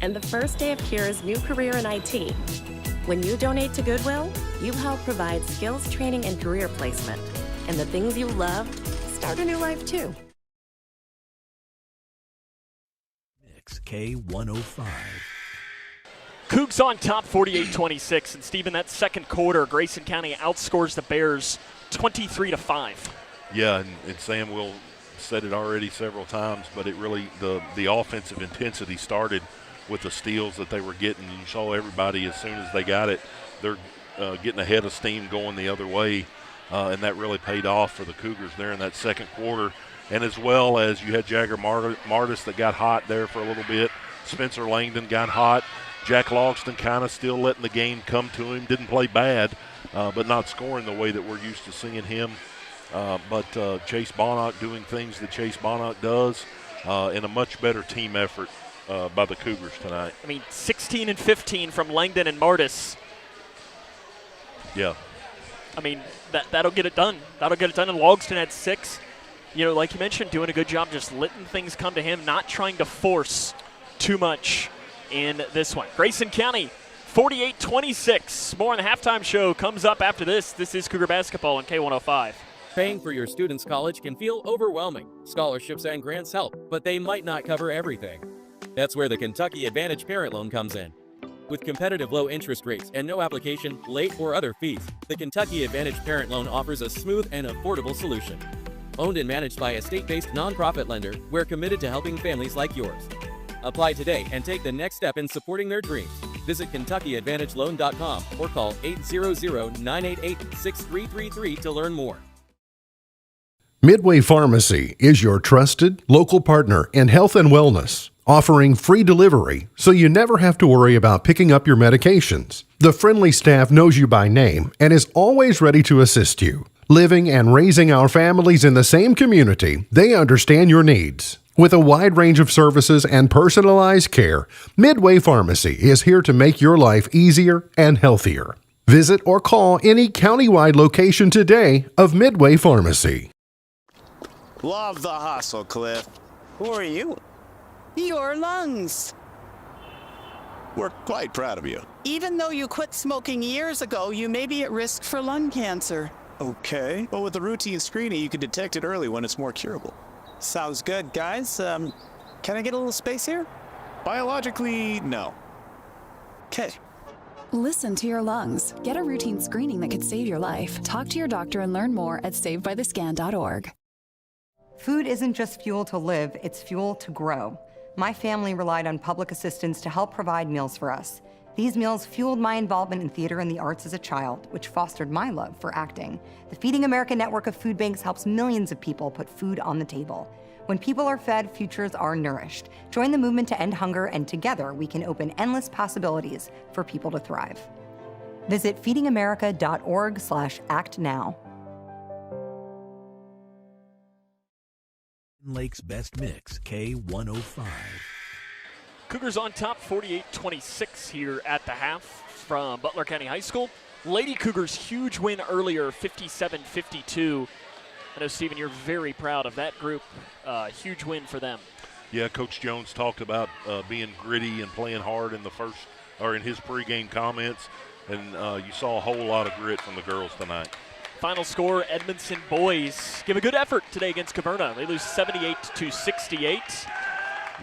And the first day of Kira's new career in IT. When you donate to Goodwill, you help provide skills training and career placement. And the things you love start a new life too. K105. Cougs on top 48-26, and Stephen, that second quarter, Grayson County outscores the Bears 23-5. Yeah, and Sam will said it already several times, but it really, the offensive intensity started with the steals that they were getting. You saw everybody, as soon as they got it, they're getting ahead of steam going the other way, and that really paid off for the Cougars there in that second quarter. And as well as you had Jagger Martis that got hot there for a little bit. Spencer Langdon got hot. Jack Logston kind of still letting the game come to him. Didn't play bad, but not scoring the way that we're used to seeing him. But Chase Bonnock doing things that Chase Bonnock does, and a much better team effort by the Cougars tonight. I mean, 16 and 15 from Langdon and Martis. Yeah. I mean, that'll get it done. That'll get it done. And Logston had 6. You know, like you mentioned, doing a good job just letting things come to him, not trying to force too much in this one. Grayson County, 48-26. More on the halftime show comes up after this. This is Cougar basketball on K105. Paying for your student's college can feel overwhelming. Scholarships and grants help, but they might not cover everything. That's where the Kentucky Advantage Parent Loan comes in. With competitive low interest rates and no application, late, or other fees, the Kentucky Advantage Parent Loan offers a smooth and affordable solution. Owned and managed by a state-based nonprofit lender, we're committed to helping families like yours. Apply today and take the next step in supporting their dreams. Visit KentuckyAdvantageLoan.com or call 800-988-6333 to learn more. Midway Pharmacy is your trusted local partner in health and wellness, offering free delivery so you never have to worry about picking up your medications. The friendly staff knows you by name and is always ready to assist you. Living and raising our families in the same community, they understand your needs. With a wide range of services and personalized care, Midway Pharmacy is here to make your life easier and healthier. Visit or call any countywide location today of Midway Pharmacy. Love the hustle, Cliff. Who are you? Your lungs. We're quite proud of you. Even though you quit smoking years ago, you may be at risk for lung cancer. Okay. Well, with the routine screening, you can detect it early when it's more curable. Sounds good, guys. Can I get a little space here? Biologically, no. Okay. Listen to your lungs. Get a routine screening that could save your life. Talk to your doctor and learn more at savedbythescan.org. Food isn't just fuel to live, it's fuel to grow. My family relied on public assistance to help provide meals for us. These meals fueled my involvement in theater and the arts as a child, which fostered my love for acting. The Feeding America network of food banks helps millions of people put food on the table. When people are fed, futures are nourished. Join the movement to end hunger, and together we can open endless possibilities for people to thrive. Visit feedingamerica.org/actnow. Lake's best mix, K105. Cougars on top 48-26 here at the half from Butler County High School. Lady Cougars huge win earlier, 57-52. I know, Stephen, you're very proud of that group. Huge win for them. Yeah, Coach Jones talked about being gritty and playing hard in in his pregame comments, and you saw a whole lot of grit from the girls tonight. Final score: Edmondson boys give a good effort today against Caverna. They lose 78-68.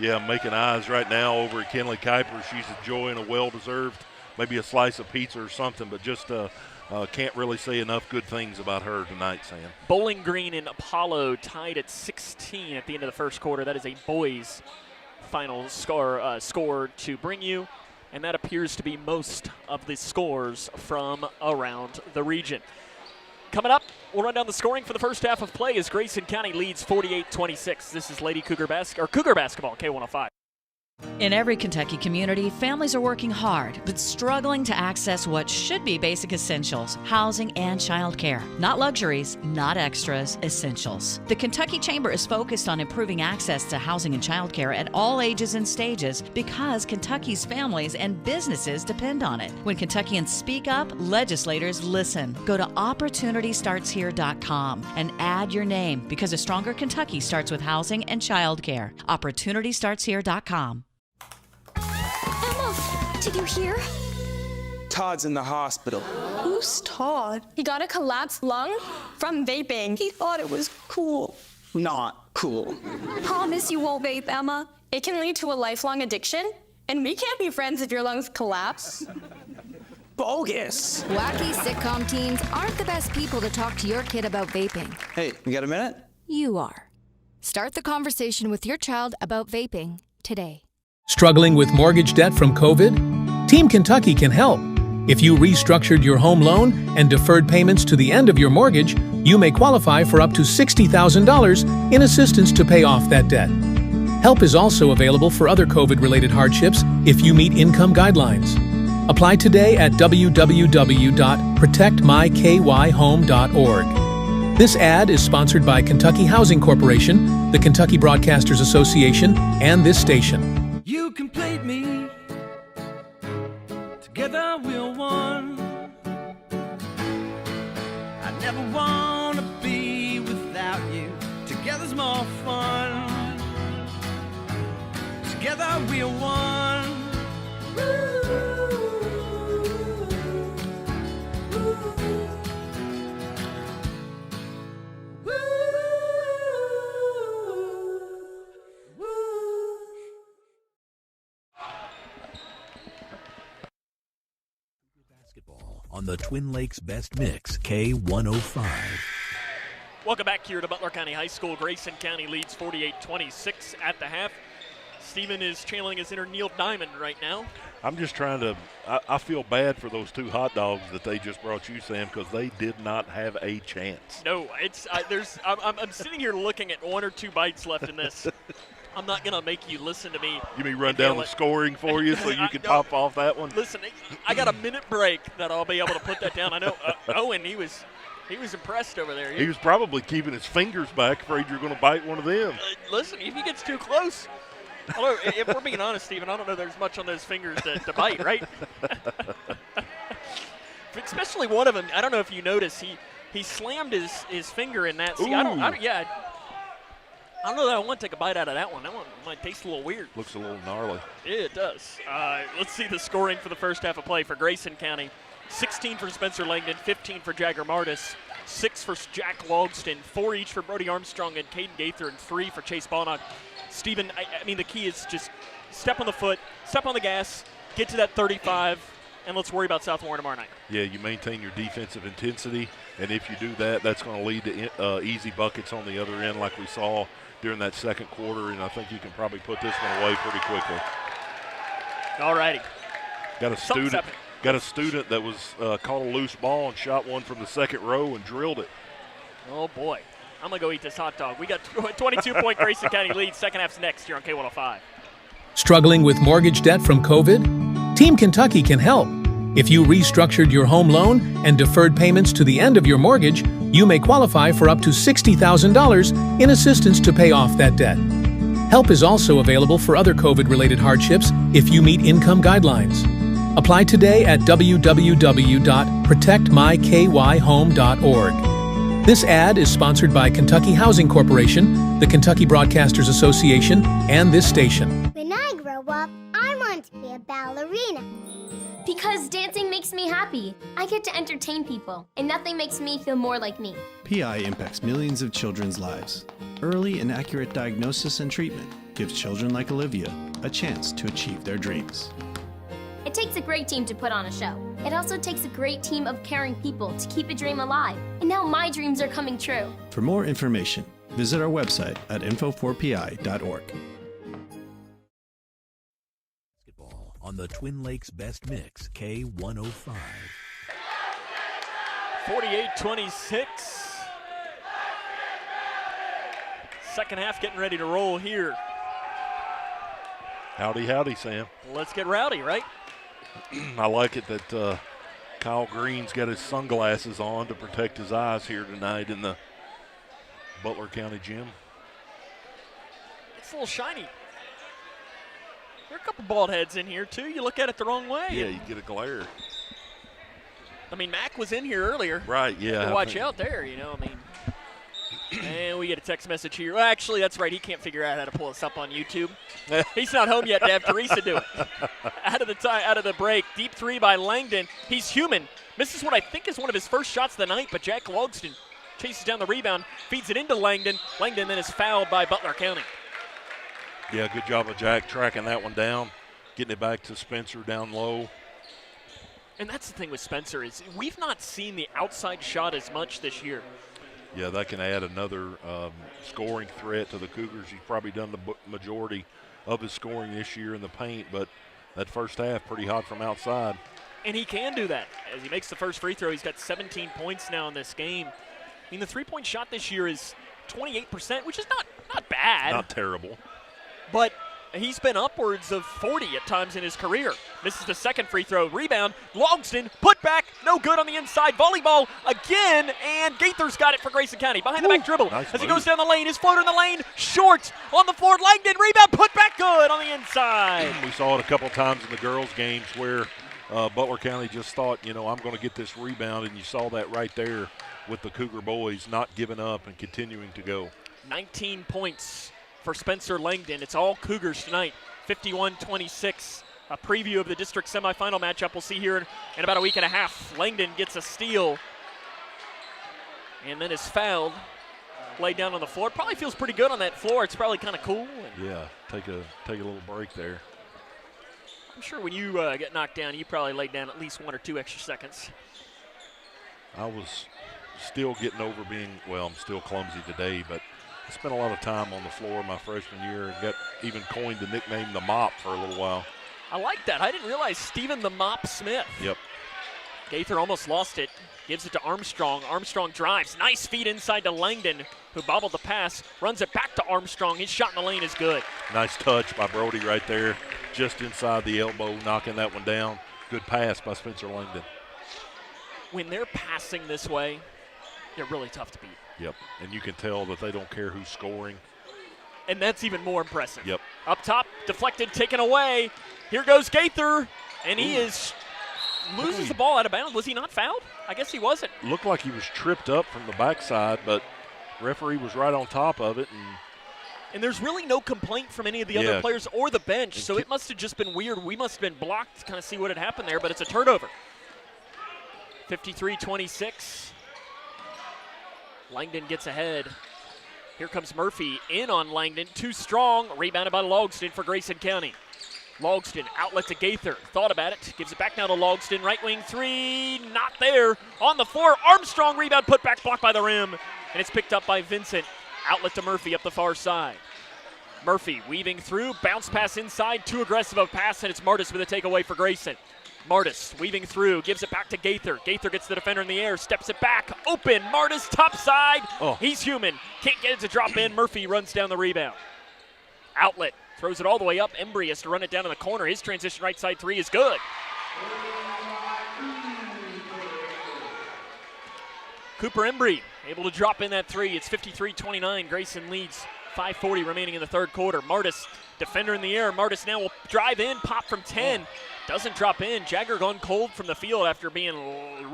Yeah, I'm making eyes right now over at Kenley Kuiper. She's enjoying a well-deserved, maybe a slice of pizza or something, but just can't really say enough good things about her tonight, Sam. Bowling Green and Apollo tied at 16 at the end of the first quarter. That is a boys' final score to bring you, and that appears to be most of the scores from around the region. Coming up, we'll run down the scoring for the first half of play as Grayson County leads 48-26. This is Cougar Basketball, K105. In every Kentucky community, families are working hard, but struggling to access what should be basic essentials, housing and childcare. Not luxuries, not extras, essentials. The Kentucky Chamber is focused on improving access to housing and childcare at all ages and stages because Kentucky's families and businesses depend on it. When Kentuckians speak up, legislators listen. Go to OpportunityStartsHere.com and add your name because a stronger Kentucky starts with housing and childcare. OpportunityStartsHere.com. Did you hear? Todd's in the hospital. Who's Todd? He got a collapsed lung from vaping. He thought it was cool. Not cool. Promise you won't vape, Emma. It can lead to a lifelong addiction, and we can't be friends if your lungs collapse. Bogus. Wacky sitcom teens aren't the best people to talk to your kid about vaping. Hey, you got a minute? You are. Start the conversation with your child about vaping today. Struggling with mortgage debt from COVID? Team Kentucky can help. If you restructured your home loan and deferred payments to the end of your mortgage, you may qualify for up to $60,000 in assistance to pay off that debt. Help is also available for other COVID-related hardships if you meet income guidelines. Apply today at www.protectmykyhome.org. This ad is sponsored by Kentucky Housing Corporation, the Kentucky Broadcasters Association, and this station. You complete me. Together we're one. I never want to be without you. Together's more fun. Together we're one. On the Twin Lakes Best Mix, K105. Welcome back here to Butler County High School. Grayson County leads 48-26 at the half. Stephen is channeling his inner Neil Diamond right now. I'm just trying to I feel bad for those two hot dogs that they just brought you, Sam, because they did not have a chance. No, it's I'm sitting here looking at one or two bites left in this. I'm not going to make you listen to me. You mean run down the scoring for you so you can pop off that one? Listen, I got a minute break that I'll be able to put that down. I know Owen, he was impressed over there. He was probably keeping his fingers back, afraid you're going to bite one of them. Listen, if he gets too close, although if we're being honest, Stephen, I don't know there's much on those fingers to bite, right? Especially one of them. I don't know if you noticed, he slammed his finger in that. See, I don't know that I want to take a bite out of that one. That one might taste a little weird. Looks a little gnarly. Yeah, it does. Let's see the scoring for the first half of play for Grayson County. 16 for Spencer Langdon, 15 for Jagger Martis, 6 for Jack Logston, 4 each for Brody Armstrong and Caden Gaither, and 3 for Chase Bonnock. Stephen, I mean, the key is just step on the foot, step on the gas, get to that 35, and let's worry about South Warren tomorrow night. Yeah, you maintain your defensive intensity, and if you do that, that's going to lead to easy buckets on the other end like we saw during that second quarter, and I think you can probably put this one away pretty quickly. All righty. Got a student that was caught a loose ball and shot one from the second row and drilled it. Oh, boy. I'm going to go eat this hot dog. We got 22-point Grayson County lead. Second half's next here on K105. Struggling with mortgage debt from COVID? Team Kentucky can help. If you restructured your home loan and deferred payments to the end of your mortgage, you may qualify for up to $60,000 in assistance to pay off that debt. Help is also available for other COVID-related hardships if you meet income guidelines. Apply today at www.protectmykyhome.org. This ad is sponsored by Kentucky Housing Corporation, the Kentucky Broadcasters Association, and this station. When I grow up, I want to be a ballerina. Because dancing makes me happy. I get to entertain people, and nothing makes me feel more like me. PI impacts millions of children's lives. Early and accurate diagnosis and treatment gives children like Olivia a chance to achieve their dreams. It takes a great team to put on a show. It also takes a great team of caring people to keep a dream alive. And now my dreams are coming true. For more information, visit our website at info4pi.org. On the Twin Lakes Best Mix, K105. 48-26. Second half getting ready to roll here. Howdy, howdy, Sam. Let's get rowdy, right? I like it that Kyle Green's got his sunglasses on to protect his eyes here tonight in the Butler County gym. It's a little shiny. There are a couple bald heads in here, too. You look at it the wrong way. Yeah, you get a glare. I mean, Mac was in here earlier. Right, yeah. Watch out there, I mean. And we get a text message here. Well, actually, that's right. He can't figure out how to pull us up on YouTube. He's not home yet to have Teresa do it. Out of the break, deep three by Langdon. He's human. Misses what I think is one of his first shots of the night, but Jack Logston chases down the rebound, feeds it into Langdon. Langdon then is fouled by Butler County. Yeah, good job of Jack tracking that one down, getting it back to Spencer down low. And that's the thing with Spencer is we've not seen the outside shot as much this year. Yeah, that can add another scoring threat to the Cougars. He's probably done the majority of his scoring this year in the paint, but that first half pretty hot from outside. And he can do that. As he makes the first free throw, he's got 17 points now in this game. I mean, the three-point shot this year is 28%, which is not bad. Not terrible. But he's been upwards of 40 at times in his career. Misses the second free throw. Rebound. Logston, put back, no good on the inside. Volleyball again, and Gaither's got it for Grayson County. Behind the back dribble. Nice as he move. goes down the lane. His floater in the lane. Short on the floor. Langdon, rebound, put back, good on the inside. We saw it a couple times in the girls' games where Butler County just thought, I'm going to get this rebound, and you saw that right there with the Cougar boys not giving up and continuing to go. 19 points for Spencer Langdon. It's all Cougars tonight, 51-26. A preview of the district semifinal matchup we'll see here in about a week and a half. Langdon gets a steal and then is fouled, laid down on the floor. Probably feels pretty good on that floor. It's probably kind of cool. Yeah, take a little break there. I'm sure when you get knocked down, you probably laid down at least 1 or 2 extra seconds. I was still getting over being, I'm still clumsy today, but I spent a lot of time on the floor my freshman year and got even coined the nickname the Mop for a little while. I like that. I didn't realize Stephen the Mop Smith. Yep. Gaither almost lost it. Gives it to Armstrong. Armstrong drives. Nice feed inside to Langdon, who bobbled the pass. Runs it back to Armstrong. His shot in the lane is good. Nice touch by Brody right there. Just inside the elbow, knocking that one down. Good pass by Spencer Langdon. When they're passing this way, they're really tough to beat. Yep, and you can tell that they don't care who's scoring. And that's even more impressive. Yep. Up top, deflected, taken away. Here goes Gaither, and he loses the ball out of bounds. Was he not fouled? I guess he wasn't. Looked like he was tripped up from the backside, but referee was right on top of it. And there's really no complaint from any of the other players or the bench, so it must have just been weird. We must have been blocked to kind of see what had happened there, but it's a turnover. 53-26. Langdon gets ahead. Here comes Murphy in on Langdon. Too strong. Rebounded by Logston for Grayson County. Logston outlet to Gaither. Thought about it. Gives it back now to Logston. Right wing three. Not there. On the floor. Armstrong rebound. Put back. Blocked by the rim. And it's picked up by Vincent. Outlet to Murphy up the far side. Murphy weaving through. Bounce pass inside. Too aggressive of a pass. And it's Martis with a takeaway for Grayson. Martis weaving through, gives it back to Gaither. Gaither gets the defender in the air, steps it back, open. Martis top side. Oh. He's human. Can't get it to drop in. Murphy runs down the rebound. Outlet, throws it all the way up. Embry has to run it down in the corner. His transition right side three is good. Cooper Embry able to drop in that three. It's 53-29. Grayson leads. 5:40 remaining in the third quarter. Martis, defender in the air. Martis now will drive in, pop from 10. Doesn't drop in. Jagger gone cold from the field after being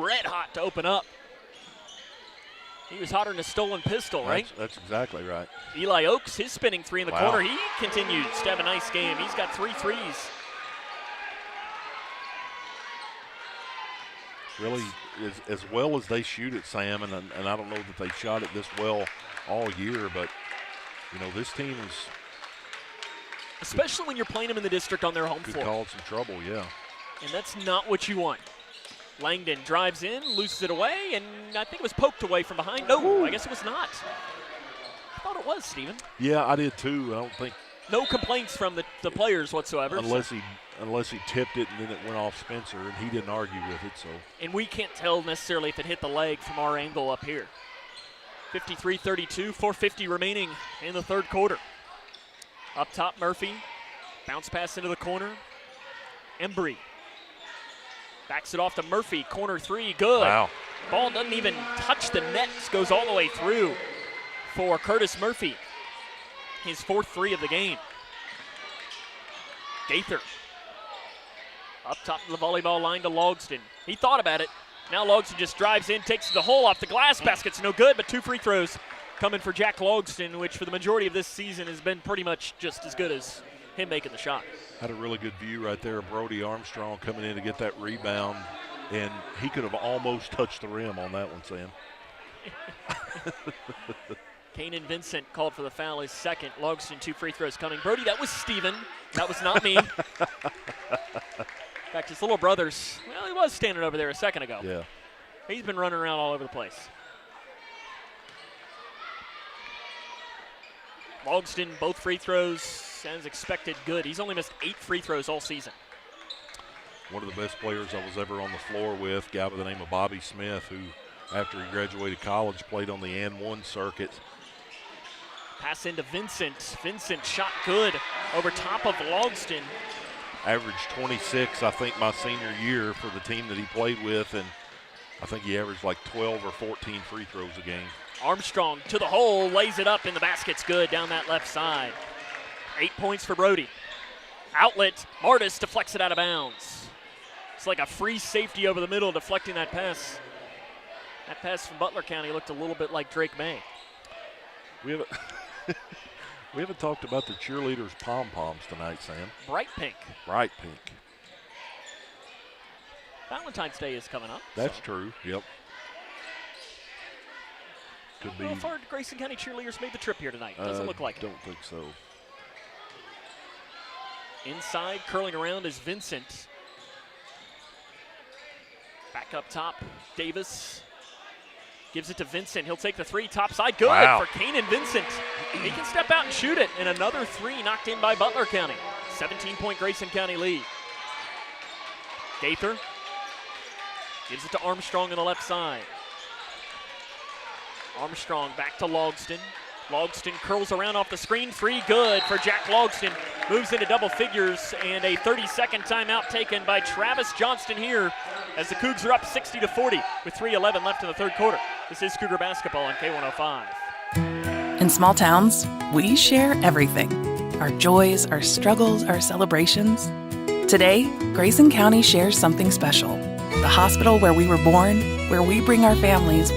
red hot to open up. He was hotter than a stolen pistol, right? That's exactly right. Eli Oakes, his spinning three in the corner. He continues to have a nice game. He's got 3 threes. Really, as well as they shoot it, Sam, and I don't know that they shot it this well all year, but, you know, this team is. Especially when you're playing them in the district on their home floor. Could cause some trouble, yeah. And that's not what you want. Langdon drives in, loses it away, and I think it was poked away from behind. No, I guess it was not. I thought it was, Steven. Yeah, I did too. I don't think. No complaints from the players whatsoever. Unless he tipped it and then it went off Spencer, and he didn't argue with it. So. And we can't tell necessarily if it hit the leg from our angle up here. 53-32, 4:50 remaining in the third quarter. Up top, Murphy. Bounce pass into the corner. Embry. Backs it off to Murphy. Corner three, good. Wow. Ball doesn't even touch the net. Goes all the way through for Curtis Murphy. His 4th three of the game. Gaither. Up top of the volleyball line to Logston. He thought about it. Now Logston just drives in, takes the hole off the glass. Basket's no good, but 2 free throws coming for Jack Logston, which for the majority of this season has been pretty much just as good as him making the shot. Had a really good view right there of Brody Armstrong coming in to get that rebound, and he could have almost touched the rim on that one, Sam. Kanan Vincent called for the foul, his second. Logston, 2 free throws coming. Brody, that was Steven. That was not me. In fact, his little brother's, well, he was standing over there a second ago. Yeah. He's been running around all over the place. Logston, both free throws, as expected, good. He's only missed 8 free throws all season. One of the best players I was ever on the floor with, a guy by the name of Bobby Smith, who, after he graduated college, played on the N1 circuit. Pass into Vincent. Vincent shot good over top of Logston. Averaged 26, I think, my senior year for the team that he played with, and I think he averaged like 12 or 14 free throws a game. Armstrong to the hole, lays it up, and the basket's good down that left side. 8 points for Brody. Outlet, Martis deflects it out of bounds. It's like a free safety over the middle deflecting that pass. That pass from Butler County looked a little bit like Drake May. We haven't talked about the cheerleaders' pom-poms tonight, Sam. Bright pink. Bright pink. Valentine's Day is coming up. That's true, yep. Could be. How far did Grayson County cheerleaders made the trip here tonight? Doesn't look like it. Don't think so. Inside, curling around is Vincent. Back up top, Davis. Gives it to Vincent. He'll take the three, top side. Good for Kanan Vincent. He can step out and shoot it. And another three knocked in by Butler County. 17-point Grayson County lead. Gaither gives it to Armstrong on the left side. Armstrong back to Logston. Logston curls around off the screen. Three good for Jack Logston. Moves into double figures, and a 30-second timeout taken by Travis Johnston here as the Cougs are up 60-40 with 3:11 left in the third quarter. This is Cougar basketball on K105. In small towns, we share everything. Our joys, our struggles, our celebrations. Today, Grayson County shares something special. The hospital where we were born, where we bring our families,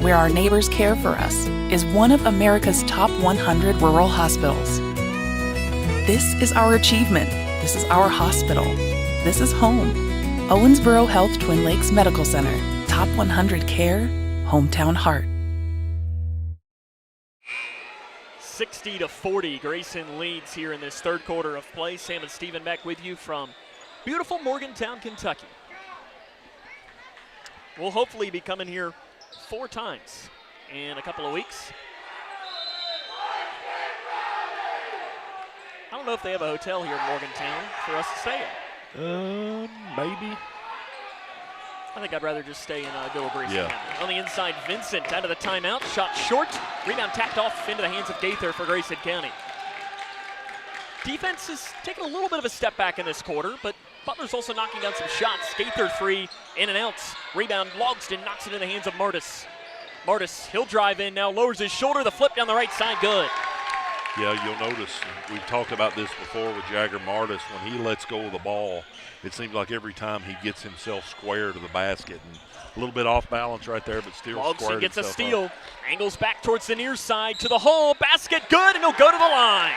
where our neighbors care for us, is one of America's top 100 rural hospitals. This is our achievement. This is our hospital. This is home. Owensboro Health Twin Lakes Medical Center. Top 100 care, hometown heart. 60-40, Grayson leads here in this third quarter of play. Sam and Steven back with you from beautiful Morgantown, Kentucky. We'll hopefully be coming here 4 times in a couple of weeks. I don't know if they have a hotel here in Morgantown for us to stay at. Maybe. I think I'd rather just stay in Villa Grayson Yeah. County. On the inside, Vincent out of the timeout. Shot short. Rebound tapped off into the hands of Gaither for Grayson County. Defense is taking a little bit of a step back in this quarter, but Butler's also knocking down some shots. Gaither 3, in and out. Rebound, Logston knocks it in the hands of Martis. Martis, he'll drive in now, lowers his shoulder. The flip down the right side, good. Yeah, you'll notice, we've talked about this before with Jagger Martis. When he lets go of the ball, it seems like every time he gets himself square to the basket. And a little bit off balance right there, but still squared Logston gets a himself steal. up. Angles back towards the near side to the hole. Basket good, and he'll go to the line.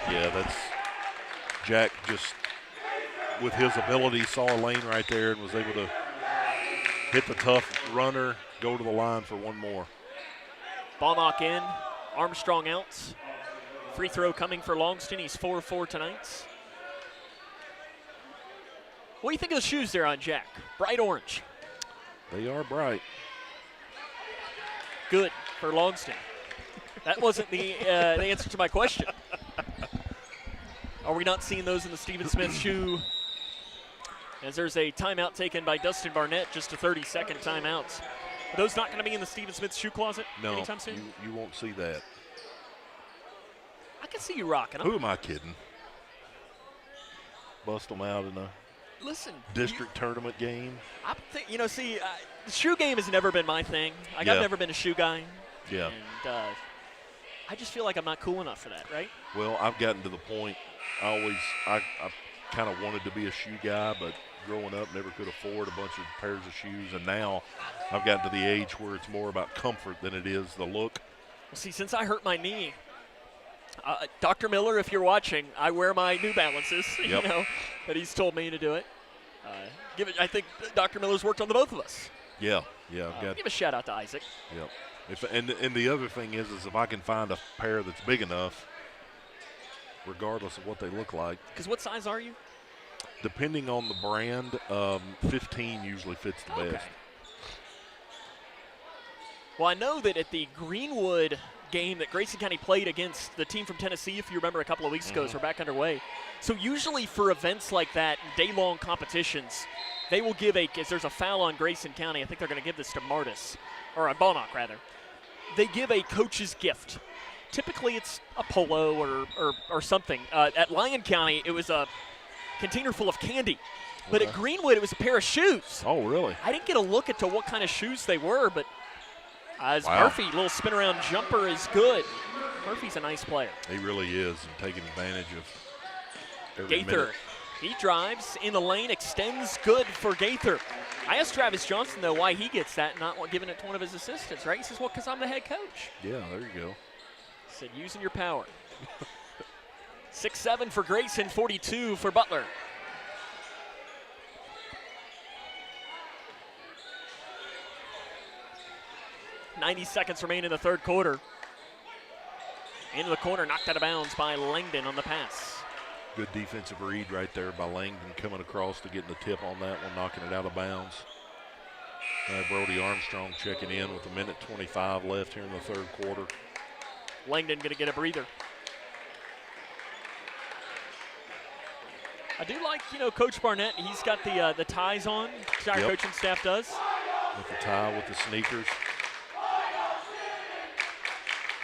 Yeah, that's Jack just, with his ability, saw a lane right there and was able to hit the tough runner, go to the line for one more. Ball knock in. Armstrong out. Free throw coming for Logston. He's 4-4 tonight. What do you think of the shoes there on Jack? Bright orange. They are bright. Good for Logston. That wasn't the answer to my question. Are we not seeing those in the Stephen Smith shoe? As there's a timeout taken by Dustin Barnett, just a 30-second timeout. Are those not going to be in the Stephen Smith shoe closet anytime soon? You won't see that. I can see you rocking them. Who am I kidding? Bust them out in a district tournament game. The shoe game has never been my thing. I've never been a shoe guy. Yeah. And I just feel like I'm not cool enough for that, right? Well, I've gotten to the point, I kind of wanted to be a shoe guy, but growing up never could afford a bunch of pairs of shoes, and now I've gotten to the age where it's more about comfort than it is the look. Well, see, since I hurt my knee, Dr. Miller, if you're watching, I wear my New Balances, Yep. that he's told me to do it. I think Dr. Miller's worked on the both of us. Yeah, I've got. Give a shout out to Isaac. Yep. And the other thing is if I can find a pair that's big enough, regardless of what they look like. Because what size are you? Depending on the brand, 15 usually fits the best. Well, I know that at the Greenwood game that Grayson County played against the team from Tennessee, if you remember a couple of weeks ago, so we're back underway. So usually for events like that, day-long competitions, they will give if there's a foul on Grayson County, I think they're going to give this to Martis, or on Balnock rather. They give a coach's gift. Typically it's a polo or something. At Lyon County, it was a container full of candy. But at Greenwood, it was a pair of shoes. Oh, really? I didn't get a look at what kind of shoes they were, but as Murphy, little spin-around jumper is good. Murphy's a nice player. He really is, and taking advantage of every Gaither, minute. he drives in the lane, extends, good for Gaither. I asked Travis Johnson, though, why he gets that, not giving it to one of his assistants, right? He says, well, because I'm the head coach. Yeah, there you go. He said, using your power. 6-7 for Grayson, 42 for Butler. .90 seconds remain in the third quarter. Into the corner, knocked out of bounds by Langdon on the pass. Good defensive read right there by Langdon, coming across to getting the tip on that one, knocking it out of bounds. Brody Armstrong checking in with 1:25 left here in the third quarter. Langdon going to get a breather. I do like, Coach Barnett. He's got the ties on. Our coaching staff does. With the tie, with the sneakers.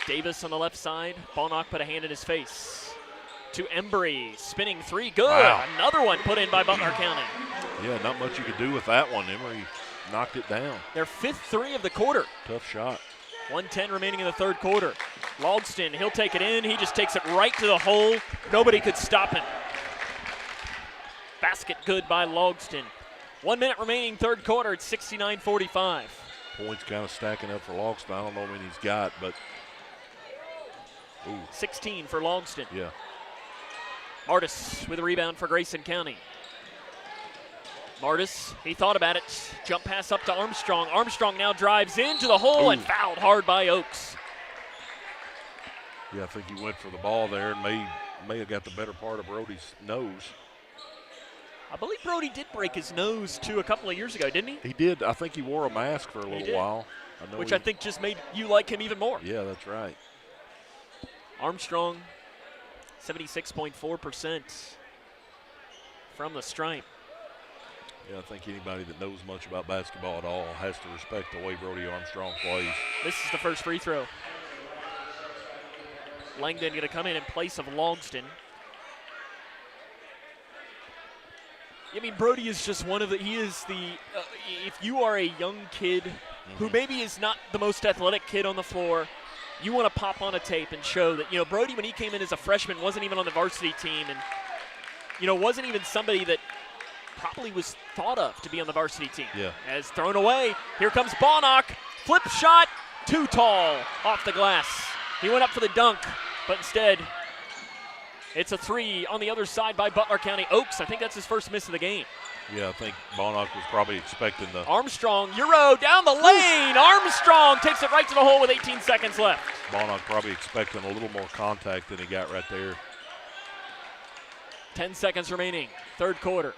Davis on the left side. Balnock put a hand in his face. To Embry, spinning three, good. Wow. Another one put in by Butler County. Yeah, not much you could do with that one. Embry knocked it down. Their fifth three of the quarter. Tough shot. 1:10 remaining in the third quarter. Logston, he'll take it in. He just takes it right to the hole. Nobody could stop him. Basket good by Logston. 1 minute remaining third quarter. It's 69-45. Points kind of stacking up for Logston. I don't know how many he's got, but 16 for Logston. Yeah. Martis with a rebound for Grayson County. Martis, he thought about it. Jump pass up to Armstrong. Armstrong now drives into the hole and fouled hard by Oaks. Yeah, I think he went for the ball there and may have got the better part of Brody's nose. I believe Brody did break his nose, too, a couple of years ago, didn't he? He did. I think he wore a mask for a little while. I think just made you like him even more. Yeah, that's right. Armstrong, 76.4% from the stripe. Yeah, I think anybody that knows much about basketball at all has to respect the way Brody Armstrong plays. This is the first free throw. Langdon going to come in place of Logston. I mean, Brody is just one of the, he is the, if you are a young kid who maybe is not the most athletic kid on the floor, you want to pop on a tape and show that, Brody, when he came in as a freshman, wasn't even on the varsity team and, wasn't even somebody that probably was thought of to be on the varsity team. Yeah. As thrown away, here comes Bonnock, flip shot, too tall, off the glass. He went up for the dunk, but instead, it's a three on the other side by Butler County Oaks. I think that's his first miss of the game. Yeah, I think Bonnock was probably expecting the Armstrong, Euro, down the lane. Armstrong takes it right to the hole with 18 seconds left. Bonnock probably expecting a little more contact than he got right there. 10 seconds remaining, third quarter.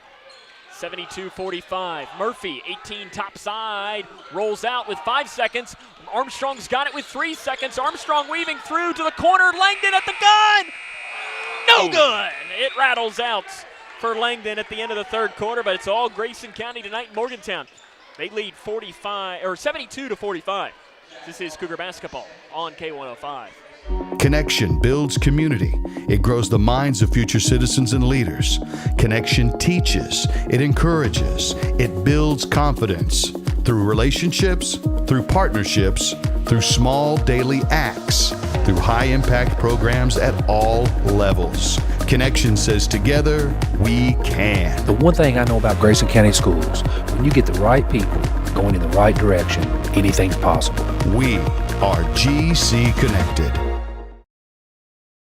72-45. Murphy, 18 top side, rolls out with 5 seconds. Armstrong's got it with 3 seconds. Armstrong weaving through to the corner. Langdon at the gun. No good. It rattles out for Langdon at the end of the third quarter, but it's all Grayson County tonight in Morgantown. They lead 72-45. This is Cougar basketball on K105. Connection builds community. It grows the minds of future citizens and leaders. Connection teaches. It encourages. It builds confidence through relationships, through partnerships, through small daily acts, through high-impact programs at all levels. Connection says together, we can. The one thing I know about Grayson County Schools, when you get the right people going in the right direction, anything's possible. We are GC Connected.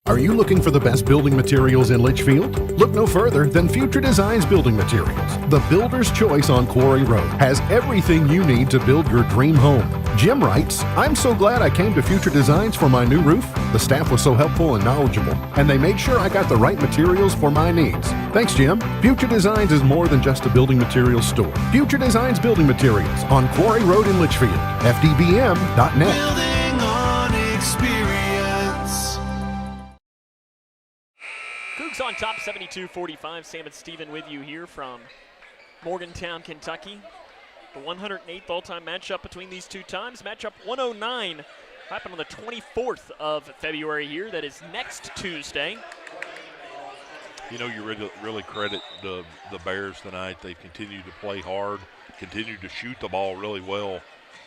Are you looking for the best building materials in Litchfield? Look no further than Future Designs Building Materials. The builder's choice on Quarry Road has everything you need to build your dream home. Jim writes, I'm so glad I came to Future Designs for my new roof. The staff was so helpful and knowledgeable, and they made sure I got the right materials for my needs. Thanks, Jim. Future Designs is more than just a building materials store. Future Designs Building Materials on Quarry Road in Litchfield. FDBM.net. Building on experience. Cougs on top, 72-45. Sam and Steven with you here from Morgantown, Kentucky. The 108th all-time matchup between these two teams. Matchup 109 happened on the 24th of February here. That is next Tuesday. You really credit the Bears tonight. They've continued to play hard, continued to shoot the ball really well,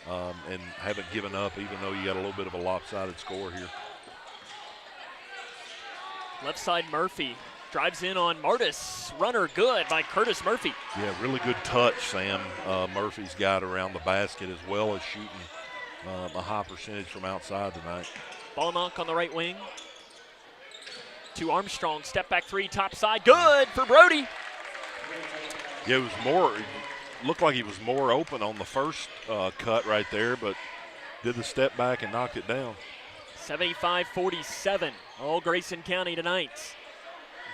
and haven't given up, even though you got a little bit of a lopsided score here. Left side Murphy drives in on Martis. Runner good by Curtis Murphy. Yeah, really good touch, Sam. Murphy's got around the basket as well as shooting a high percentage from outside tonight. Ball knock on the right wing. To Armstrong, step back three, top side, good for Brody. Yeah, looked like he was more open on the first cut right there, but did the step back and knocked it down. 75-47, all Grayson County tonight.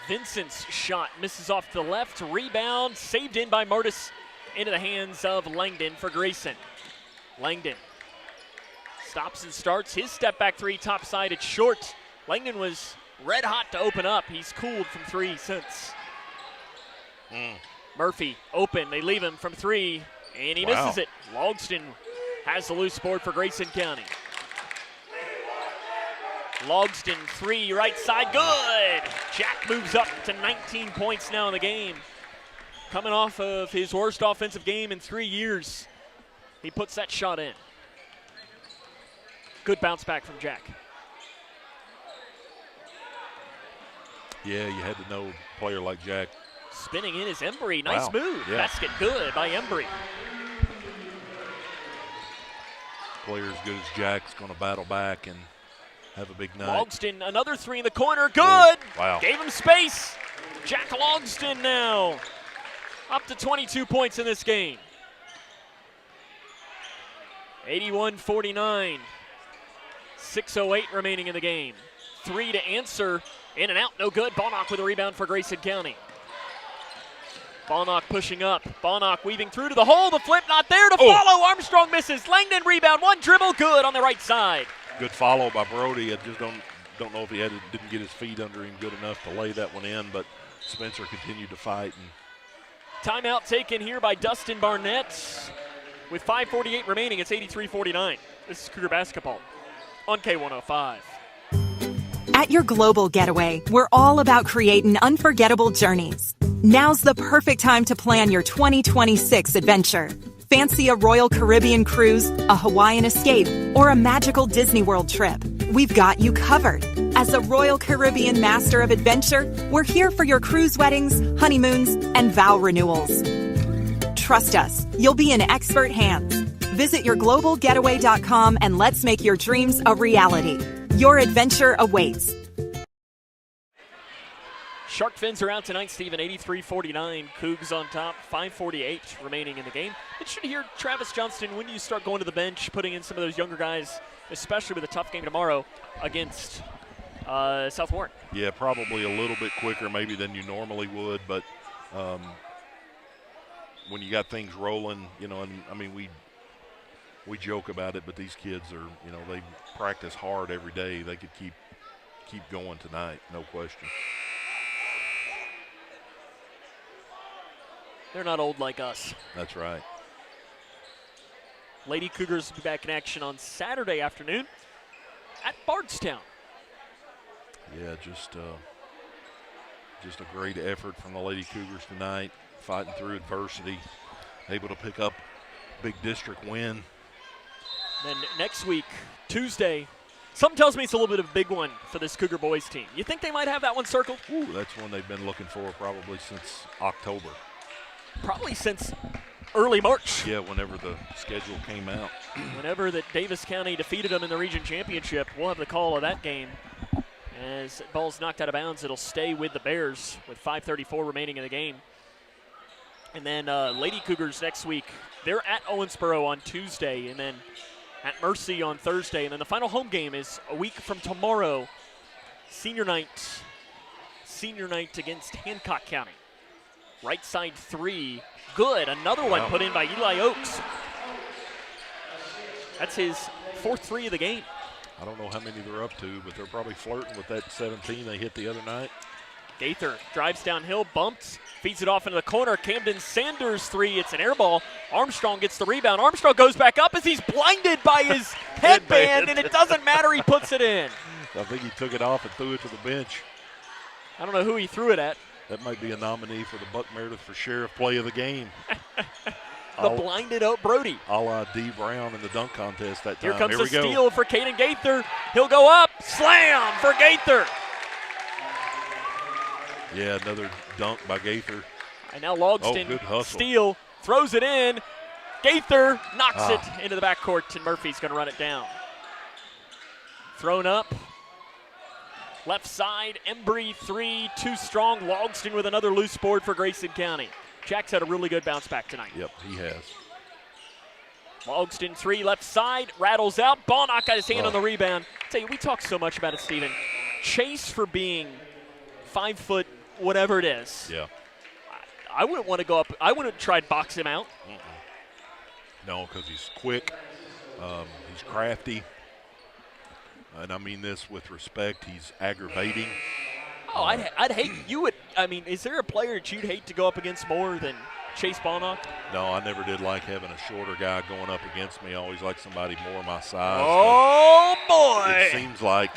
Vincent's shot misses off to the left, rebound, saved in by Martis into the hands of Langdon for Grayson. Langdon stops and starts his step back three, top side, it's short. Langdon was red hot to open up. He's cooled from three since. Murphy open, they leave him from three, and he misses it. Logston has the loose board for Grayson County. Logston three, right side, good! Jack moves up to 19 points now in the game. Coming off of his worst offensive game in 3 years. He puts that shot in. Good bounce back from Jack. Yeah, you had to know a player like Jack. Spinning in is Embry, nice move. Yeah. Basket good by Embry. Player as good as Jack's going to battle back and have a big night. Logston, another three in the corner, good! Wow. Gave him space. Jack Logston now up to 22 points in this game. 81-49. 6:08 remaining in the game. Three to answer, in and out, no good. Bonnock with a rebound for Grayson County. Bonnock pushing up. Bonnock weaving through to the hole. The flip not there to follow. Armstrong misses. Langdon rebound. One dribble, good on the right side. Good follow by Brody. I just don't know if he didn't get his feet under him good enough to lay that one in, but Spencer continued to fight and Timeout taken here by Dustin Barnett. With 5:48 remaining, it's 83-49. This is Cougar basketball on K105. At your global getaway, we're all about creating unforgettable journeys. Now's the perfect time to plan your 2026 adventure. Fancy a Royal Caribbean cruise, a Hawaiian escape, or a magical Disney World trip? We've got you covered. As a Royal Caribbean Master of Adventure, we're here for your cruise weddings, honeymoons, and vow renewals. Trust us, you'll be in expert hands. Visit yourglobalgetaway.com and let's make your dreams a reality. Your adventure awaits. Shark fins are out tonight, Stephen. 83-49. Cougs on top. 5:48 remaining in the game. Interested to hear, Travis Johnston, when do you start going to the bench, putting in some of those younger guys, especially with a tough game tomorrow against South Warren? Yeah, probably a little bit quicker maybe than you normally would, but when you got things rolling, and I mean, we joke about it, but these kids are, they practice hard every day. They could keep going tonight, no question. They're not old like us. That's right. Lady Cougars will be back in action on Saturday afternoon at Bardstown. Yeah, just a great effort from the Lady Cougars tonight, fighting through adversity, able to pick up a big district win. Then next week, Tuesday, something tells me it's a little bit of a big one for this Cougar boys team. You think they might have that one circled? Ooh, that's one they've been looking for probably since October. Probably since early March. Yeah, whenever the schedule came out. Whenever that Davis County defeated them in the region championship, we'll have the call of that game. As ball's knocked out of bounds, it'll stay with the Bears with 5:34 remaining in the game. And then Lady Cougars next week, they're at Owensboro on Tuesday, and then at Mercy on Thursday. And then the final home game is a week from tomorrow, senior night against Hancock County. Right side three, good. Another one put in by Eli Oakes. That's his fourth three of the game. I don't know how many they're up to, but they're probably flirting with that 17 they hit the other night. Gaither drives downhill, bumps, feeds it off into the corner. Camden Sanders three, it's an air ball. Armstrong gets the rebound. Armstrong goes back up as he's blinded by his headband, and it doesn't matter, he puts it in. I think he took it off and threw it to the bench. I don't know who he threw it at. That might be a nominee for the Buck Meredith for Sheriff Play of the Game. Blinded Oak Brody. A la D. Brown in the dunk contest that time. Here comes the steal for Caden Gaither. He'll go up. Slam for Gaither. Yeah, another dunk by Gaither. And now Logston good hustle. steal, throws it in. Gaither knocks it into the backcourt, and Murphy's going to run it down. Thrown up. Left side, Embry three, too strong. Logston with another loose board for Grayson County. Jack's had a really good bounce back tonight. Yep, he has. Logston three, left side, rattles out. Bonnock got his hand on the rebound. Tell you, we talk so much about it, Steven. Chase for being 5 foot, whatever it is. Yeah. I wouldn't want to go up. I wouldn't try to box him out. No, because he's quick. He's crafty. And I mean this with respect. He's aggravating. Oh, I'd hate you would. I mean, is there a player that you'd hate to go up against more than Chase Bonnock? No, I never did like having a shorter guy going up against me. I always like somebody more my size. Oh, boy. It seems like.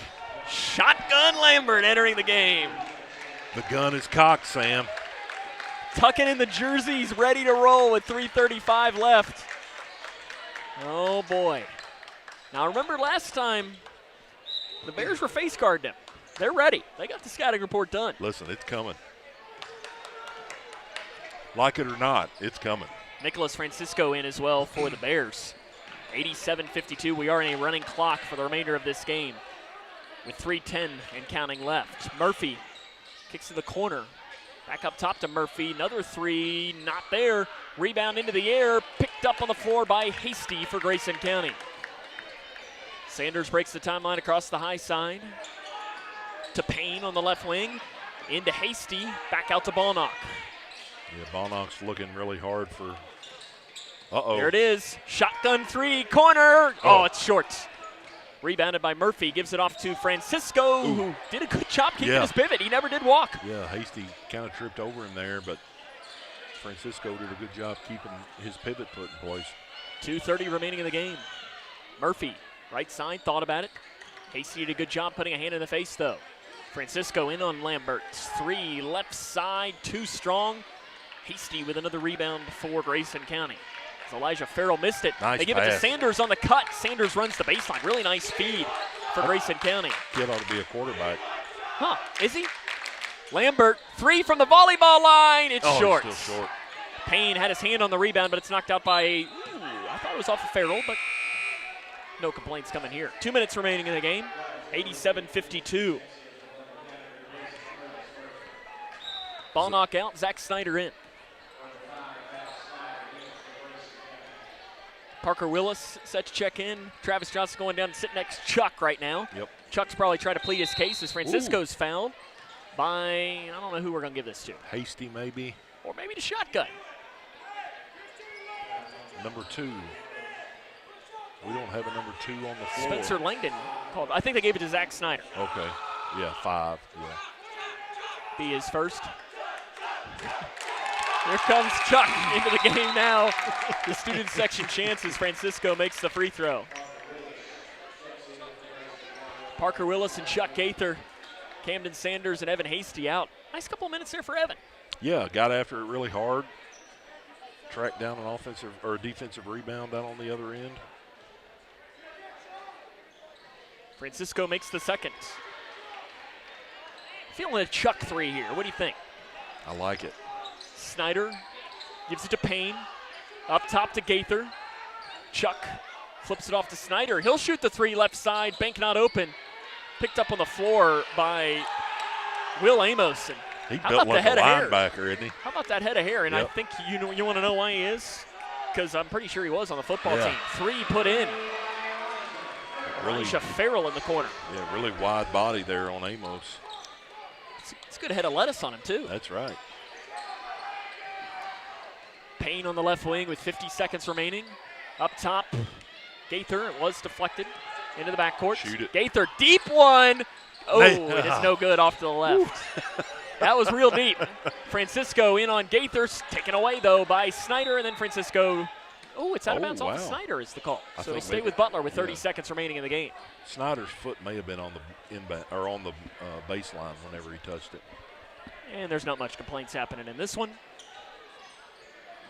Shotgun Lambert entering the game. The gun is cocked, Sam. Tucking in the jerseys, ready to roll with 3:35 left. Oh, boy. Now, remember last time the Bears were face guarding him. They're ready. They got the scouting report done. Listen, it's coming. Like it or not, it's coming. Nicholas Francisco in as well for the Bears. 87-52. We are in a running clock for the remainder of this game with 3:10 and counting left. Murphy kicks to the corner. Back up top to Murphy. Another three, not there. Rebound into the air. Picked up on the floor by Hasty for Grayson County. Sanders breaks the timeline across the high side. To Payne on the left wing. Into Hasty. Back out to Bonnock. Yeah, Bonnock's looking really hard for. Uh-oh. There it is. Shotgun three. Corner. Oh, it's short. Rebounded by Murphy. Gives it off to Francisco, who did a good job keeping his pivot. He never did walk. Yeah, Hasty kind of tripped over him there, but Francisco did a good job keeping his pivot put in place. 2:30 remaining in the game. Murphy, right side, thought about it. Hasty did a good job putting a hand in the face, though. Francisco in on Lambert. 3 left side, 2 strong. Hasty with another rebound for Grayson County. As Elijah Farrell missed it. Nice they give pass. it to Sanders on the cut. Sanders runs the baseline. Really nice feed for Grayson County. Kid ought to be a quarterback. Huh, is he? Lambert, 3 from the volleyball line. It's short. Still short. Payne had his hand on the rebound, but it's knocked out by, I thought it was off of Farrell, but no complaints coming here. 2 minutes remaining in the game, 87-52. Ball knockout, Zach Snyder in. Parker Willis set to check in. Travis Johnson going down and sitting next to Chuck right now. Yep. Chuck's probably trying to plead his case as Francisco's fouled by, I don't know who we're going to give this to. Hasty maybe. Or maybe the shotgun. Number 2. We don't have a number 2 on the floor. Spencer Langdon called. I think they gave it to Zach Snyder. Okay. Yeah, 5. Yeah. Be his first. Here comes Chuck into the game now. The student section chances. Francisco makes the free throw. Parker Willis and Chuck Gaither, Camden Sanders and Evan Hasty out. Nice couple of minutes there for Evan. Yeah, got after it really hard. Tracked down an offensive or a defensive rebound down on the other end. Francisco makes the second. Feeling a Chuck 3 here. What do you think? I like it. Snyder gives it to Payne. Up top to Gaither. Chuck flips it off to Snyder. He'll shoot the 3 left side. Bank not open. Picked up on the floor by Will Amos. And he built like a linebacker, isn't he? How about that head of hair? And yep. I think you want to know why he is? Because I'm pretty sure he was on the football team. 3 put in. Really, Elijah Farrell in the corner. Yeah, really wide body there on Amos. It's a good head of lettuce on him, too. That's right. Payne on the left wing with 50 seconds remaining. Up top, Gaither. It was deflected into the backcourt. Shoot it. Gaither, deep one. Oh, it is no good off to the left. That was real deep. Francisco in on Gaither. Taken away, though, by Snyder. And then Francisco. Oh, it's out of bounds off of Snyder is the call. So they stay with Butler with 30 seconds remaining in the game. Snyder's foot may have been on the inbound or on the baseline whenever he touched it. And there's not much complaints happening in this one.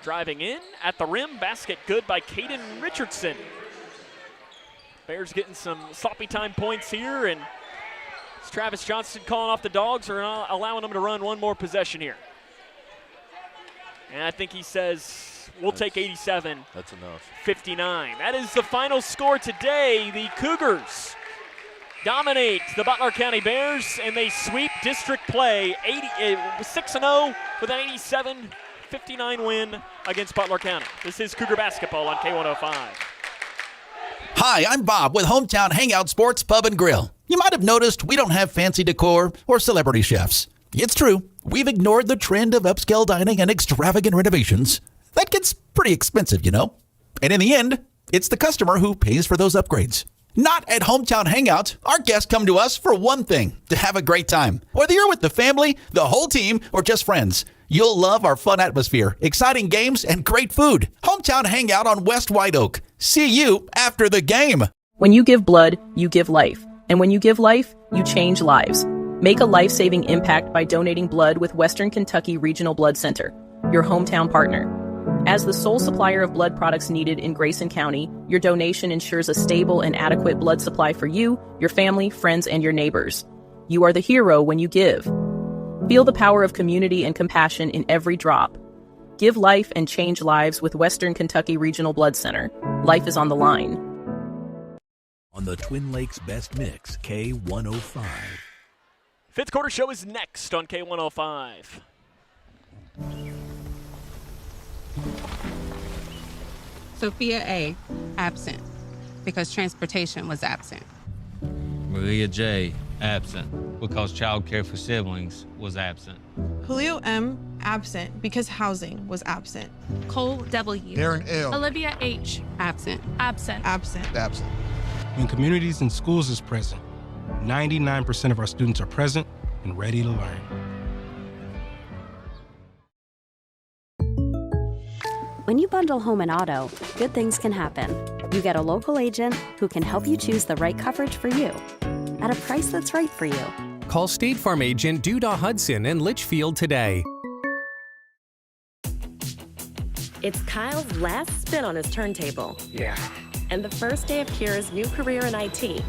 Driving in at the rim, basket good by Caden Richardson. Bears getting some sloppy time points here, and it's Travis Johnson calling off the Dogs or allowing them to run one more possession here. And I think he says, we'll take 87. That's enough. 59. That is the final score today. The Cougars dominate the Butler County Bears, and they sweep district play 6-0 with an 87-59 win against Butler County. This is Cougar Basketball on K105. Hi, I'm Bob with Hometown Hangout Sports Pub and Grill. You might have noticed we don't have fancy decor or celebrity chefs. It's true, we've ignored the trend of upscale dining and extravagant renovations. That gets pretty expensive, you know. And in the end, it's the customer who pays for those upgrades. Not at Hometown Hangout. Our guests come to us for one thing, to have a great time. Whether you're with the family, the whole team, or just friends, you'll love our fun atmosphere, exciting games, and great food. Hometown Hangout on West White Oak. See you after the game. When you give blood, you give life. And when you give life, you change lives. Make a life-saving impact by donating blood with Western Kentucky Regional Blood Center, your hometown partner. As the sole supplier of blood products needed in Grayson County, your donation ensures a stable and adequate blood supply for you, your family, friends, and your neighbors. You are the hero when you give. Feel the power of community and compassion in every drop. Give life and change lives with Western Kentucky Regional Blood Center. Life is on the line. On the Twin Lakes Best Mix, K105. Fifth quarter show is next on K105. Sophia A., absent, because transportation was absent. Maria J., absent, because child care for siblings was absent. Julio M., absent, because housing was absent. Cole W. Darren L. Olivia H., absent. Absent. Absent. When communities and schools is present, 99% of our students are present and ready to learn. When you bundle home and auto, good things can happen. You get a local agent who can help you choose the right coverage for you at a price that's right for you. Call State Farm agent Duda Hudson in Litchfield today. It's Kyle's last spin on his turntable. Yeah. And the first day of Kira's new career in IT.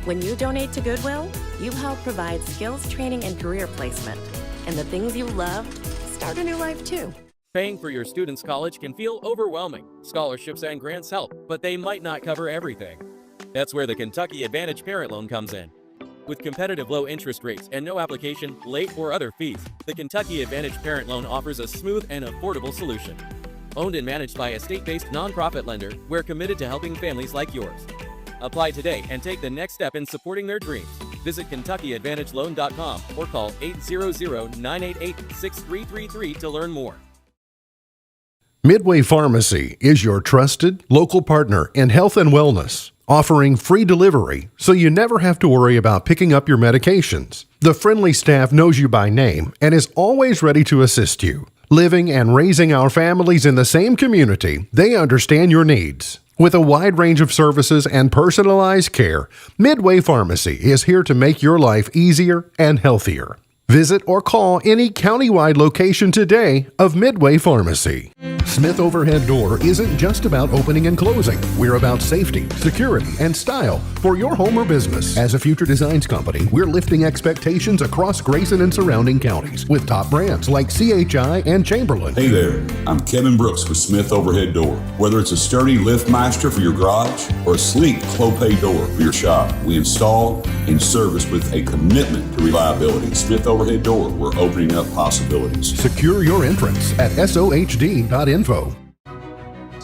When you donate to Goodwill, you help provide skills training and career placement. And the things you love start a new life too. Paying for your student's college can feel overwhelming. Scholarships and grants help, but they might not cover everything. That's where the Kentucky Advantage Parent Loan comes in. With competitive low interest rates and no application, late, or other fees, the Kentucky Advantage Parent Loan offers a smooth and affordable solution. Owned and managed by a state-based nonprofit lender, we're committed to helping families like yours. Apply today and take the next step in supporting their dreams. Visit KentuckyAdvantageLoan.com or call 800-988-6333 to learn more. Midway Pharmacy is your trusted local partner in health and wellness, offering free delivery so you never have to worry about picking up your medications. The friendly staff knows you by name and is always ready to assist you. Living and raising our families in the same community, they understand your needs. With a wide range of services and personalized care, Midway Pharmacy is here to make your life easier and healthier. Visit or call any countywide location today of Midway Pharmacy. Smith Overhead Door isn't just about opening and closing. We're about safety, security, and style for your home or business. As a Future Designs company, we're lifting expectations across Grayson and surrounding counties with top brands like CHI and Chamberlain. Hey there, I'm Kevin Brooks with Smith Overhead Door. Whether it's a sturdy LiftMeister for your garage or a sleek Clopay door for your shop, we install and service with a commitment to reliability. Smith Overhead Door, we're opening up possibilities. Secure your entrance at sohd.info.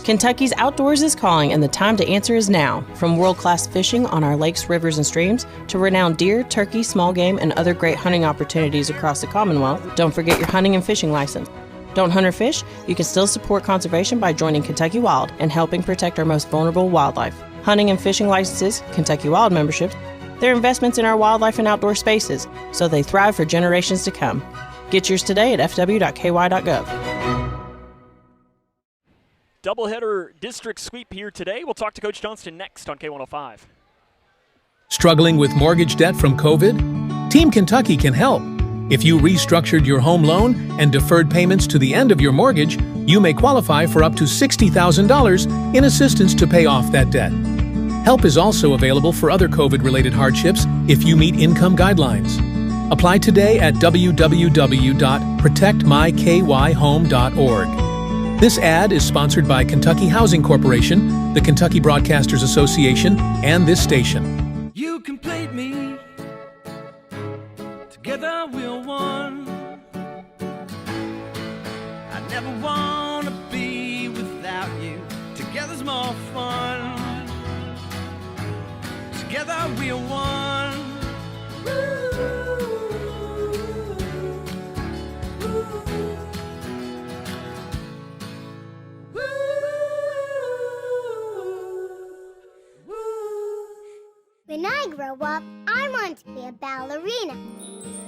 Kentucky's outdoors is calling, and the time to answer is now. From world-class fishing on our lakes, rivers, and streams to renowned deer, turkey, small game, and other great hunting opportunities across the Commonwealth, don't forget your hunting and fishing license. Don't hunt or fish? You can still support conservation by joining Kentucky Wild and helping protect our most vulnerable wildlife. Hunting and fishing licenses, Kentucky Wild memberships, they're investments in our wildlife and outdoor spaces, so they thrive for generations to come. Get yours today at fw.ky.gov. Doubleheader district sweep here today. We'll talk to Coach Johnston next on K105. Struggling with mortgage debt from COVID? Team Kentucky can help. If you restructured your home loan and deferred payments to the end of your mortgage, you may qualify for up to $60,000 in assistance to pay off that debt. Help is also available for other COVID-related hardships if you meet income guidelines. Apply today at www.protectmykyhome.org. This ad is sponsored by Kentucky Housing Corporation, the Kentucky Broadcasters Association, and this station. You complete me. Together we're one. I never want to be without you. Together's more fun. Together we're one. When I grow up, I want to be a ballerina.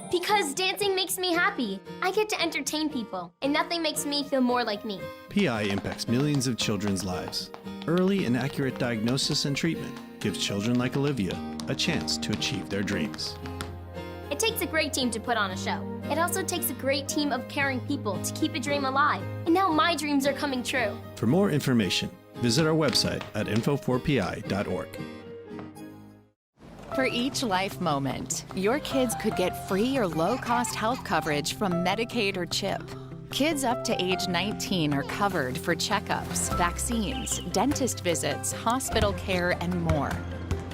Because dancing makes me happy. I get to entertain people, and nothing makes me feel more like me. PI impacts millions of children's lives. Early and accurate diagnosis and treatment gives children like Olivia a chance to achieve their dreams. It takes a great team to put on a show. It also takes a great team of caring people to keep a dream alive. And now my dreams are coming true. For more information, visit our website at info4pi.org. For each life moment, your kids could get free or low-cost health coverage from Medicaid or CHIP. Kids up to age 19 are covered for checkups, vaccines, dentist visits, hospital care, and more.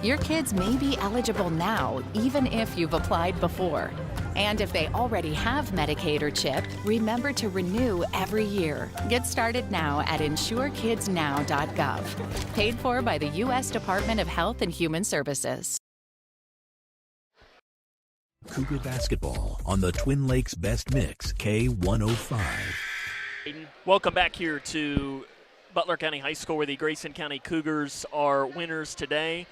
Your kids may be eligible now, even if you've applied before. And if they already have Medicaid or CHIP, remember to renew every year. Get started now at insurekidsnow.gov. Paid for by the U.S. Department of Health and Human Services. Cougar basketball on the Twin Lakes Best Mix, K105. Welcome back here to Butler County High School, where the Grayson County Cougars are winners today.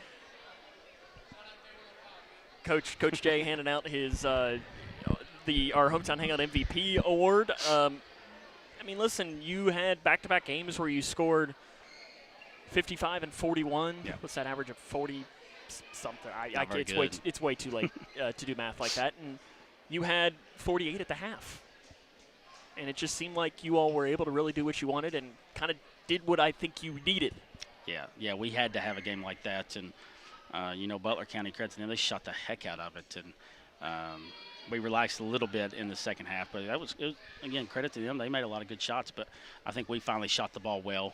Coach Jay handing out his our Hometown Hangout MVP award. I mean, listen, you had back-to-back games where you scored 55 and 41. Yeah. What's that average of 40 something? It's way too late to do math like that. And you had 48 at the half. And it just seemed like you all were able to really do what you wanted and kind of did what I think you needed. Yeah, we had to have a game like that. And, Butler County, credit to them, they shot the heck out of it. And we relaxed a little bit in the second half. But it was, again, credit to them. They made a lot of good shots. But I think we finally shot the ball well.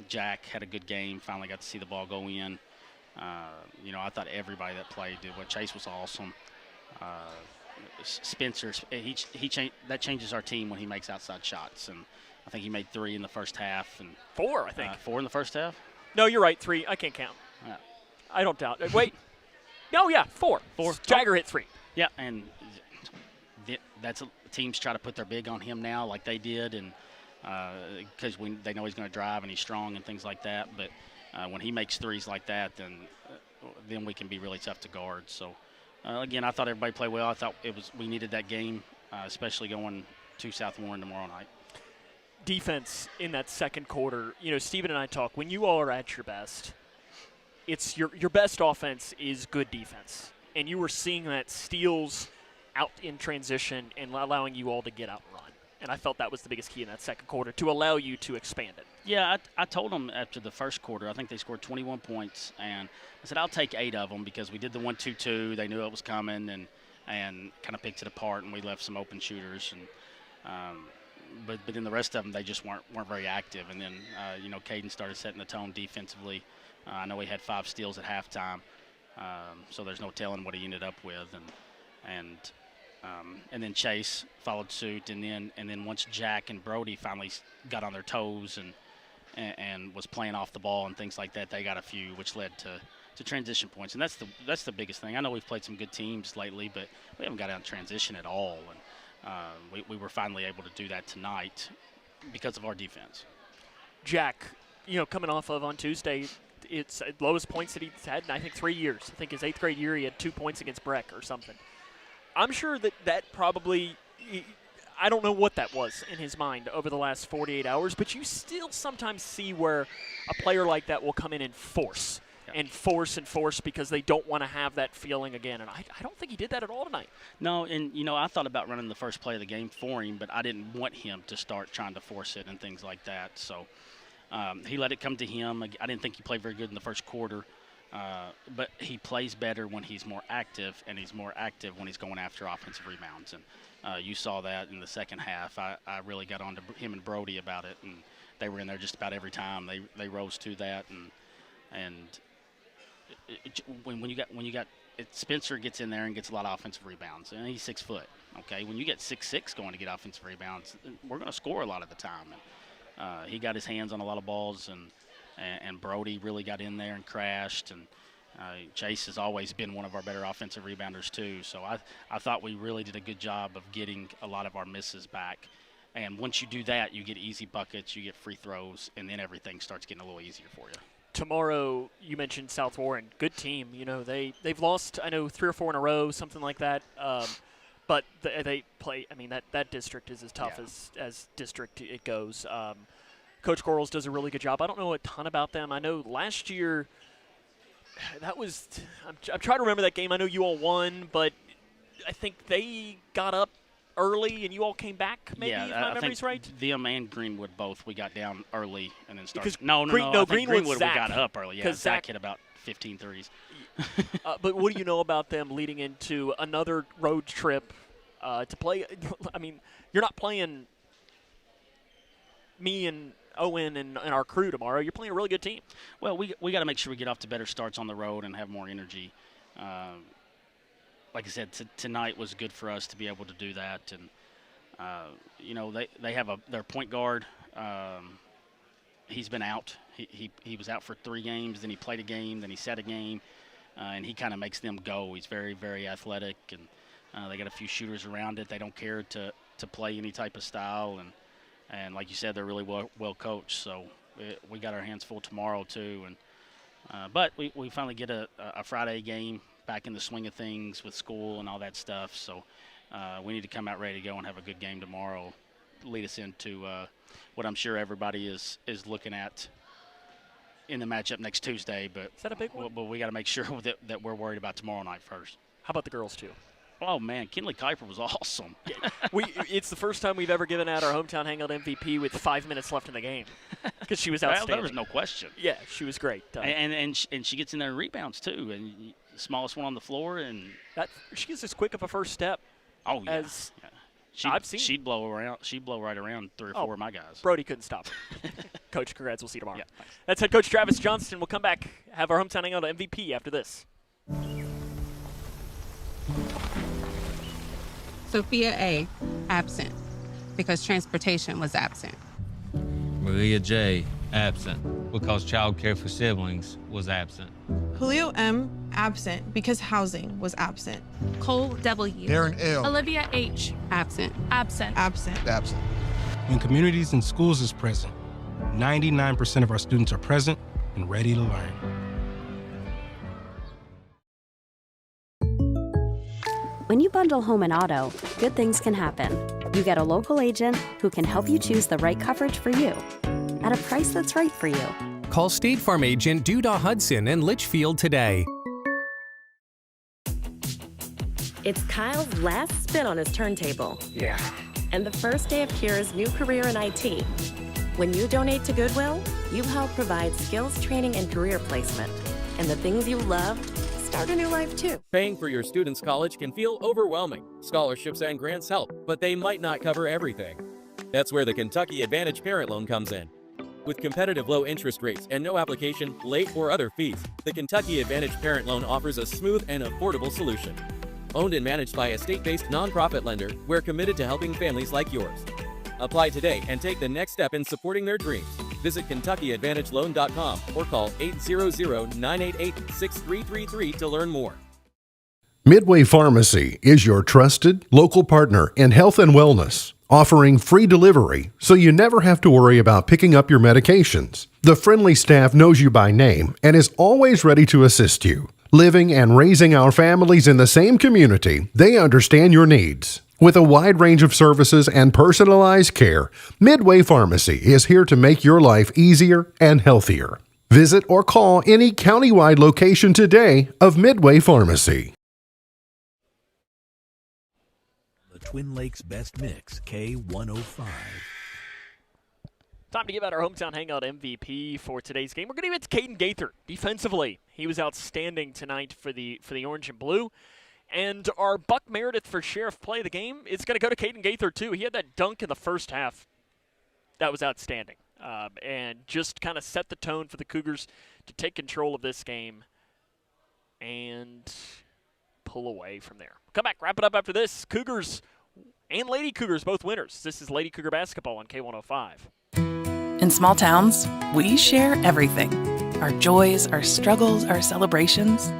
Jack had a good game, finally got to see the ball go in. I thought everybody that played did well. Chase was awesome. Spencer, that changes our team when he makes outside shots. And I think he made 3 in the first half. And 4, I think. 4 in the first half? No, you're right, 3. I can't count. Yeah. I don't doubt. Wait. No, yeah, 4. 4. Jagger hit 3. Yeah, and that's teams try to put their big on him now like they did. And because they know he's going to drive and he's strong and things like that. But when he makes threes like that, then we can be really tough to guard. So, again, I thought everybody played well. I thought we needed that game, especially going to South Warren tomorrow night. Defense in that second quarter, Steven and I talk, when you all are at your best, it's your best offense is good defense. And you were seeing that steals out in transition and allowing you all to get out and run. And I felt that was the biggest key in that second quarter, to allow you to expand it. Yeah, I told them after the first quarter, I think they scored 21 points, and I said I'll take 8 of them because we did the 1-2-2. They knew it was coming and kind of picked it apart, and we left some open shooters. And but in the rest of them, they just weren't very active. And then Caden started setting the tone defensively. I know he had 5 steals at halftime, so there's no telling what he ended up with. And then Chase followed suit, and then once Jack and Brody finally got on their toes and was playing off the ball and things like that, they got a few, which led to transition points. And that's the biggest thing. I know we've played some good teams lately, but we haven't got out in transition at all. And we were finally able to do that tonight because of our defense. Jack, coming off of on Tuesday, it's the lowest points that he's had in, I think, 3 years. I think his 8th grade year he had 2 points against Breck or something. I'm sure that probably, I don't know what that was in his mind over the last 48 hours, but you still sometimes see where a player like that will come in and force. And force because they don't want to have that feeling again. And I don't think he did that at all tonight. No, and, I thought about running the first play of the game for him, but I didn't want him to start trying to force it and things like that. So he let it come to him. I didn't think he played very good in the first quarter, but he plays better when he's more active, and he's more active when he's going after offensive rebounds. And you saw that in the second half. I really got on to him and Brody about it, and they were in there just about every time. They rose to that, and when you got Spencer gets in there and gets a lot of offensive rebounds, and he's 6 foot. Okay, when you get 6'6" going to get offensive rebounds, we're going to score a lot of the time. And he got his hands on a lot of balls, and Brody really got in there and crashed. And Chase has always been one of our better offensive rebounders too. So I thought we really did a good job of getting a lot of our misses back. And once you do that, you get easy buckets, you get free throws, and then everything starts getting a little easier for you. Tomorrow, you mentioned South Warren, good team. They've lost, I know, 3 or 4 in a row, something like that. But they play. I mean, that district is as tough as district it goes. Coach Gorels does a really good job. I don't know a ton about them. I know last year that was. I'm trying to remember that game. I know you all won, but I think they got up early and you all came back. Maybe if my memory's right. Them and Greenwood both. We got down early and then started. Greenwood we got up early. Yeah, Zach hit about 15 threes. But what do you know about them leading into another road trip to play? I mean, you're not playing me and Owen and our crew tomorrow. You're playing a really good team. Well, we got to make sure we get off to better starts on the road and have more energy. Like I said, tonight was good for us to be able to do that. And, they have their point guard. He's been out. He was out for 3 games. Then he played a game. Then he set a game. And he kind of makes them go. He's very, very athletic. And they got a few shooters around it. They don't care to play any type of style. And like you said, they're really well coached. So we got our hands full tomorrow too. But we finally get a Friday game back in the swing of things with school and all that stuff. So we need to come out ready to go and have a good game tomorrow lead us into what I'm sure everybody is looking at in the matchup next Tuesday. But is that a big one? But we got to make sure that we're worried about tomorrow night first. How about the girls too? Oh man, Kinley Kuiper was awesome. It's the first time we've ever given out our hometown hangout MVP with 5 minutes left in the game because she was outstanding. There was no question. Yeah, she was great. And she gets in there and rebounds too, and the smallest one on the floor, and she gets as quick of a first step. Oh yeah. I've seen. She'd blow right around 3 or 4 of my guys. Brody couldn't stop her. Coach, congrats. We'll see you tomorrow. Yeah, that's head coach Travis Johnston. We'll come back, have our hometown hangout MVP after this. Sophia A., absent, because transportation was absent. Maria J., absent, because child care for siblings was absent. Julio M., absent, because housing was absent. Cole W. Darren L. Olivia H., absent. Absent. Absent. Absent. When communities and schools is present, 99% of our students are present and ready to learn. When you bundle home and auto, good things can happen. You get a local agent who can help you choose the right coverage for you at a price that's right for you. Call State Farm agent Duda Hudson in Litchfield today. It's Kyle's last spin on his turntable. Yeah. And the first day of Kira's new career in IT. When you donate to Goodwill, you help provide skills training and career placement. And the things you loved start a new life too. Paying for your student's college can feel overwhelming. Scholarships and grants help, but they might not cover everything. That's where the Kentucky Advantage Parent Loan comes in. With competitive low interest rates and no application, late, or other fees, the Kentucky Advantage Parent Loan offers a smooth and affordable solution. Owned and managed by a state-based nonprofit lender, we're committed to helping families like yours. Apply today and take the next step in supporting their dreams. Visit KentuckyAdvantageLoan.com or call 800-988-6333 to learn more. Midway Pharmacy is your trusted local partner in health and wellness, offering free delivery so you never have to worry about picking up your medications. The friendly staff knows you by name and is always ready to assist you. Living and raising our families in the same community, they understand your needs. With a wide range of services and personalized care, Midway Pharmacy is here to make your life easier and healthier. Visit or call any countywide location today of Midway Pharmacy. The Twin Lakes Best Mix, K105. Time to give out our hometown hangout MVP for today's game. We're going to give it to Caden Gaither defensively. He was outstanding tonight for the orange and blue. And our Buck Meredith for Sheriff play of the game, it's going to go to Caden Gaither, too. He had that dunk in the first half. That was outstanding. And just kind of set the tone for the Cougars to take control of this game and pull away from there. Come back, wrap it up after this. Cougars and Lady Cougars, both winners. This is Lady Cougar basketball on K105. In small towns, we share everything. Our joys, our struggles, our celebrations.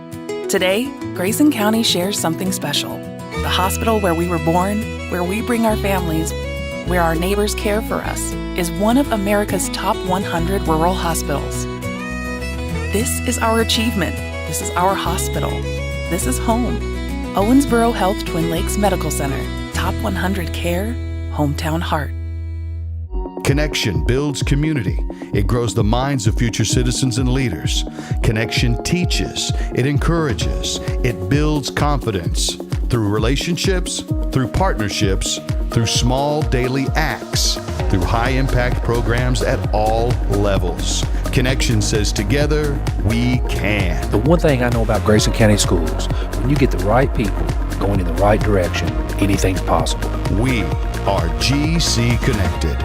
Today, Grayson County shares something special. The hospital where we were born, where we bring our families, where our neighbors care for us, is one of America's top 100 rural hospitals. This is our achievement. This is our hospital. This is home. Owensboro Health Twin Lakes Medical Center. Top 100 care, hometown heart. Connection builds community. It grows the minds of future citizens and leaders. Connection teaches. It encourages. It builds confidence through relationships, through partnerships, through small daily acts, through high-impact programs at all levels. Connection says together, we can. The one thing I know about Grayson County Schools, when you get the right people going in the right direction, anything's possible. We are GC Connected.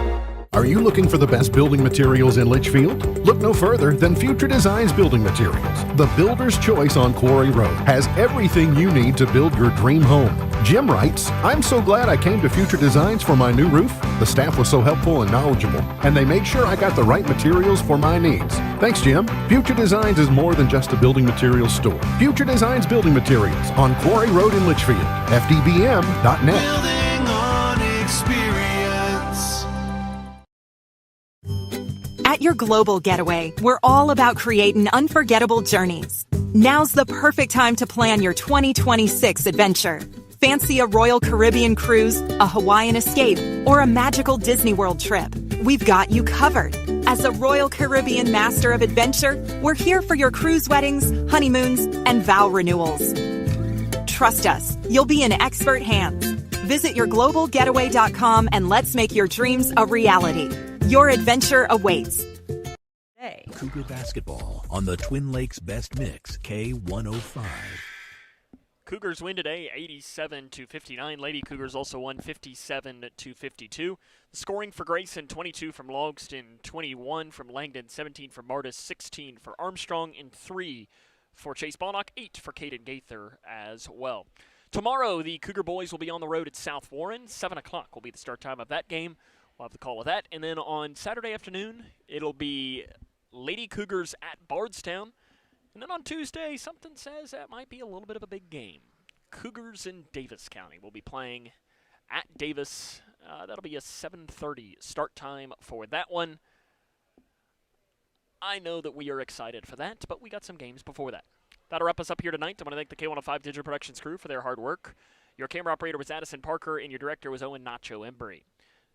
Are you looking for the best building materials in Litchfield? Look no further than Future Designs Building Materials. The builder's choice on Quarry Road has everything you need to build your dream home. Jim writes, I'm so glad I came to Future Designs for my new roof. The staff was so helpful and knowledgeable, and they made sure I got the right materials for my needs. Thanks, Jim. Future Designs is more than just a building materials store. Future Designs Building Materials on Quarry Road in Litchfield. FDBM.net. Building on experience. At your global getaway, we're all about creating unforgettable journeys. Now's the perfect time to plan your 2026 adventure. Fancy a Royal Caribbean cruise, a Hawaiian escape, or a magical Disney World trip? We've got you covered. As a Royal Caribbean master of adventure, we're here for your cruise weddings, honeymoons, and vow renewals. Trust us, you'll be in expert hands. Visit yourglobalgetaway.com and let's make your dreams a reality. Your adventure awaits. Cougar basketball on the Twin Lakes Best Mix, K105. Cougars win today, 87-59. Lady Cougars also won 57-52. The scoring for Grayson, 22 from Logston, 21 from Langdon, 17 for Martis, 16 for Armstrong, and 3 for Chase Balnock, 8 for Caden Gaither as well. Tomorrow, the Cougar boys will be on the road at South Warren. 7 o'clock will be the start time of that game. We'll have the call of that. And then on Saturday afternoon, it'll be Lady Cougars at Bardstown. And then on Tuesday, something says that might be a little bit of a big game. Cougars in Davis County will be playing at Davis. That'll be a 7:30 start time for that one. I know that we are excited for that, but we got some games before that. That'll wrap us up here tonight. I want to thank the K105 Digital Productions crew for their hard work. Your camera operator was Addison Parker, and your director was Owen Nacho Embry.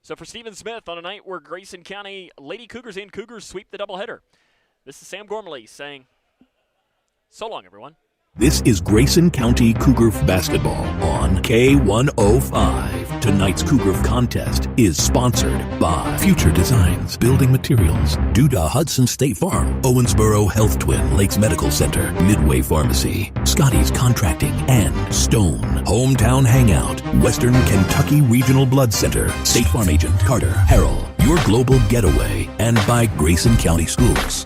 So for Stephen Smith, on a night where Grayson County Lady Cougars and Cougars sweep the doubleheader, this is Sam Gormley saying, so long, everyone. This is Grayson County Cougar basketball on K105. Tonight's Cougar contest is sponsored by Future Designs Building Materials, Duda Hudson State Farm, Owensboro Health Twin Lakes Medical Center, Midway Pharmacy, Scotty's Contracting, and Stone Hometown Hangout, Western Kentucky Regional Blood Center, State Farm Agent Carter Harrell, Your Global Getaway, and by Grayson County Schools.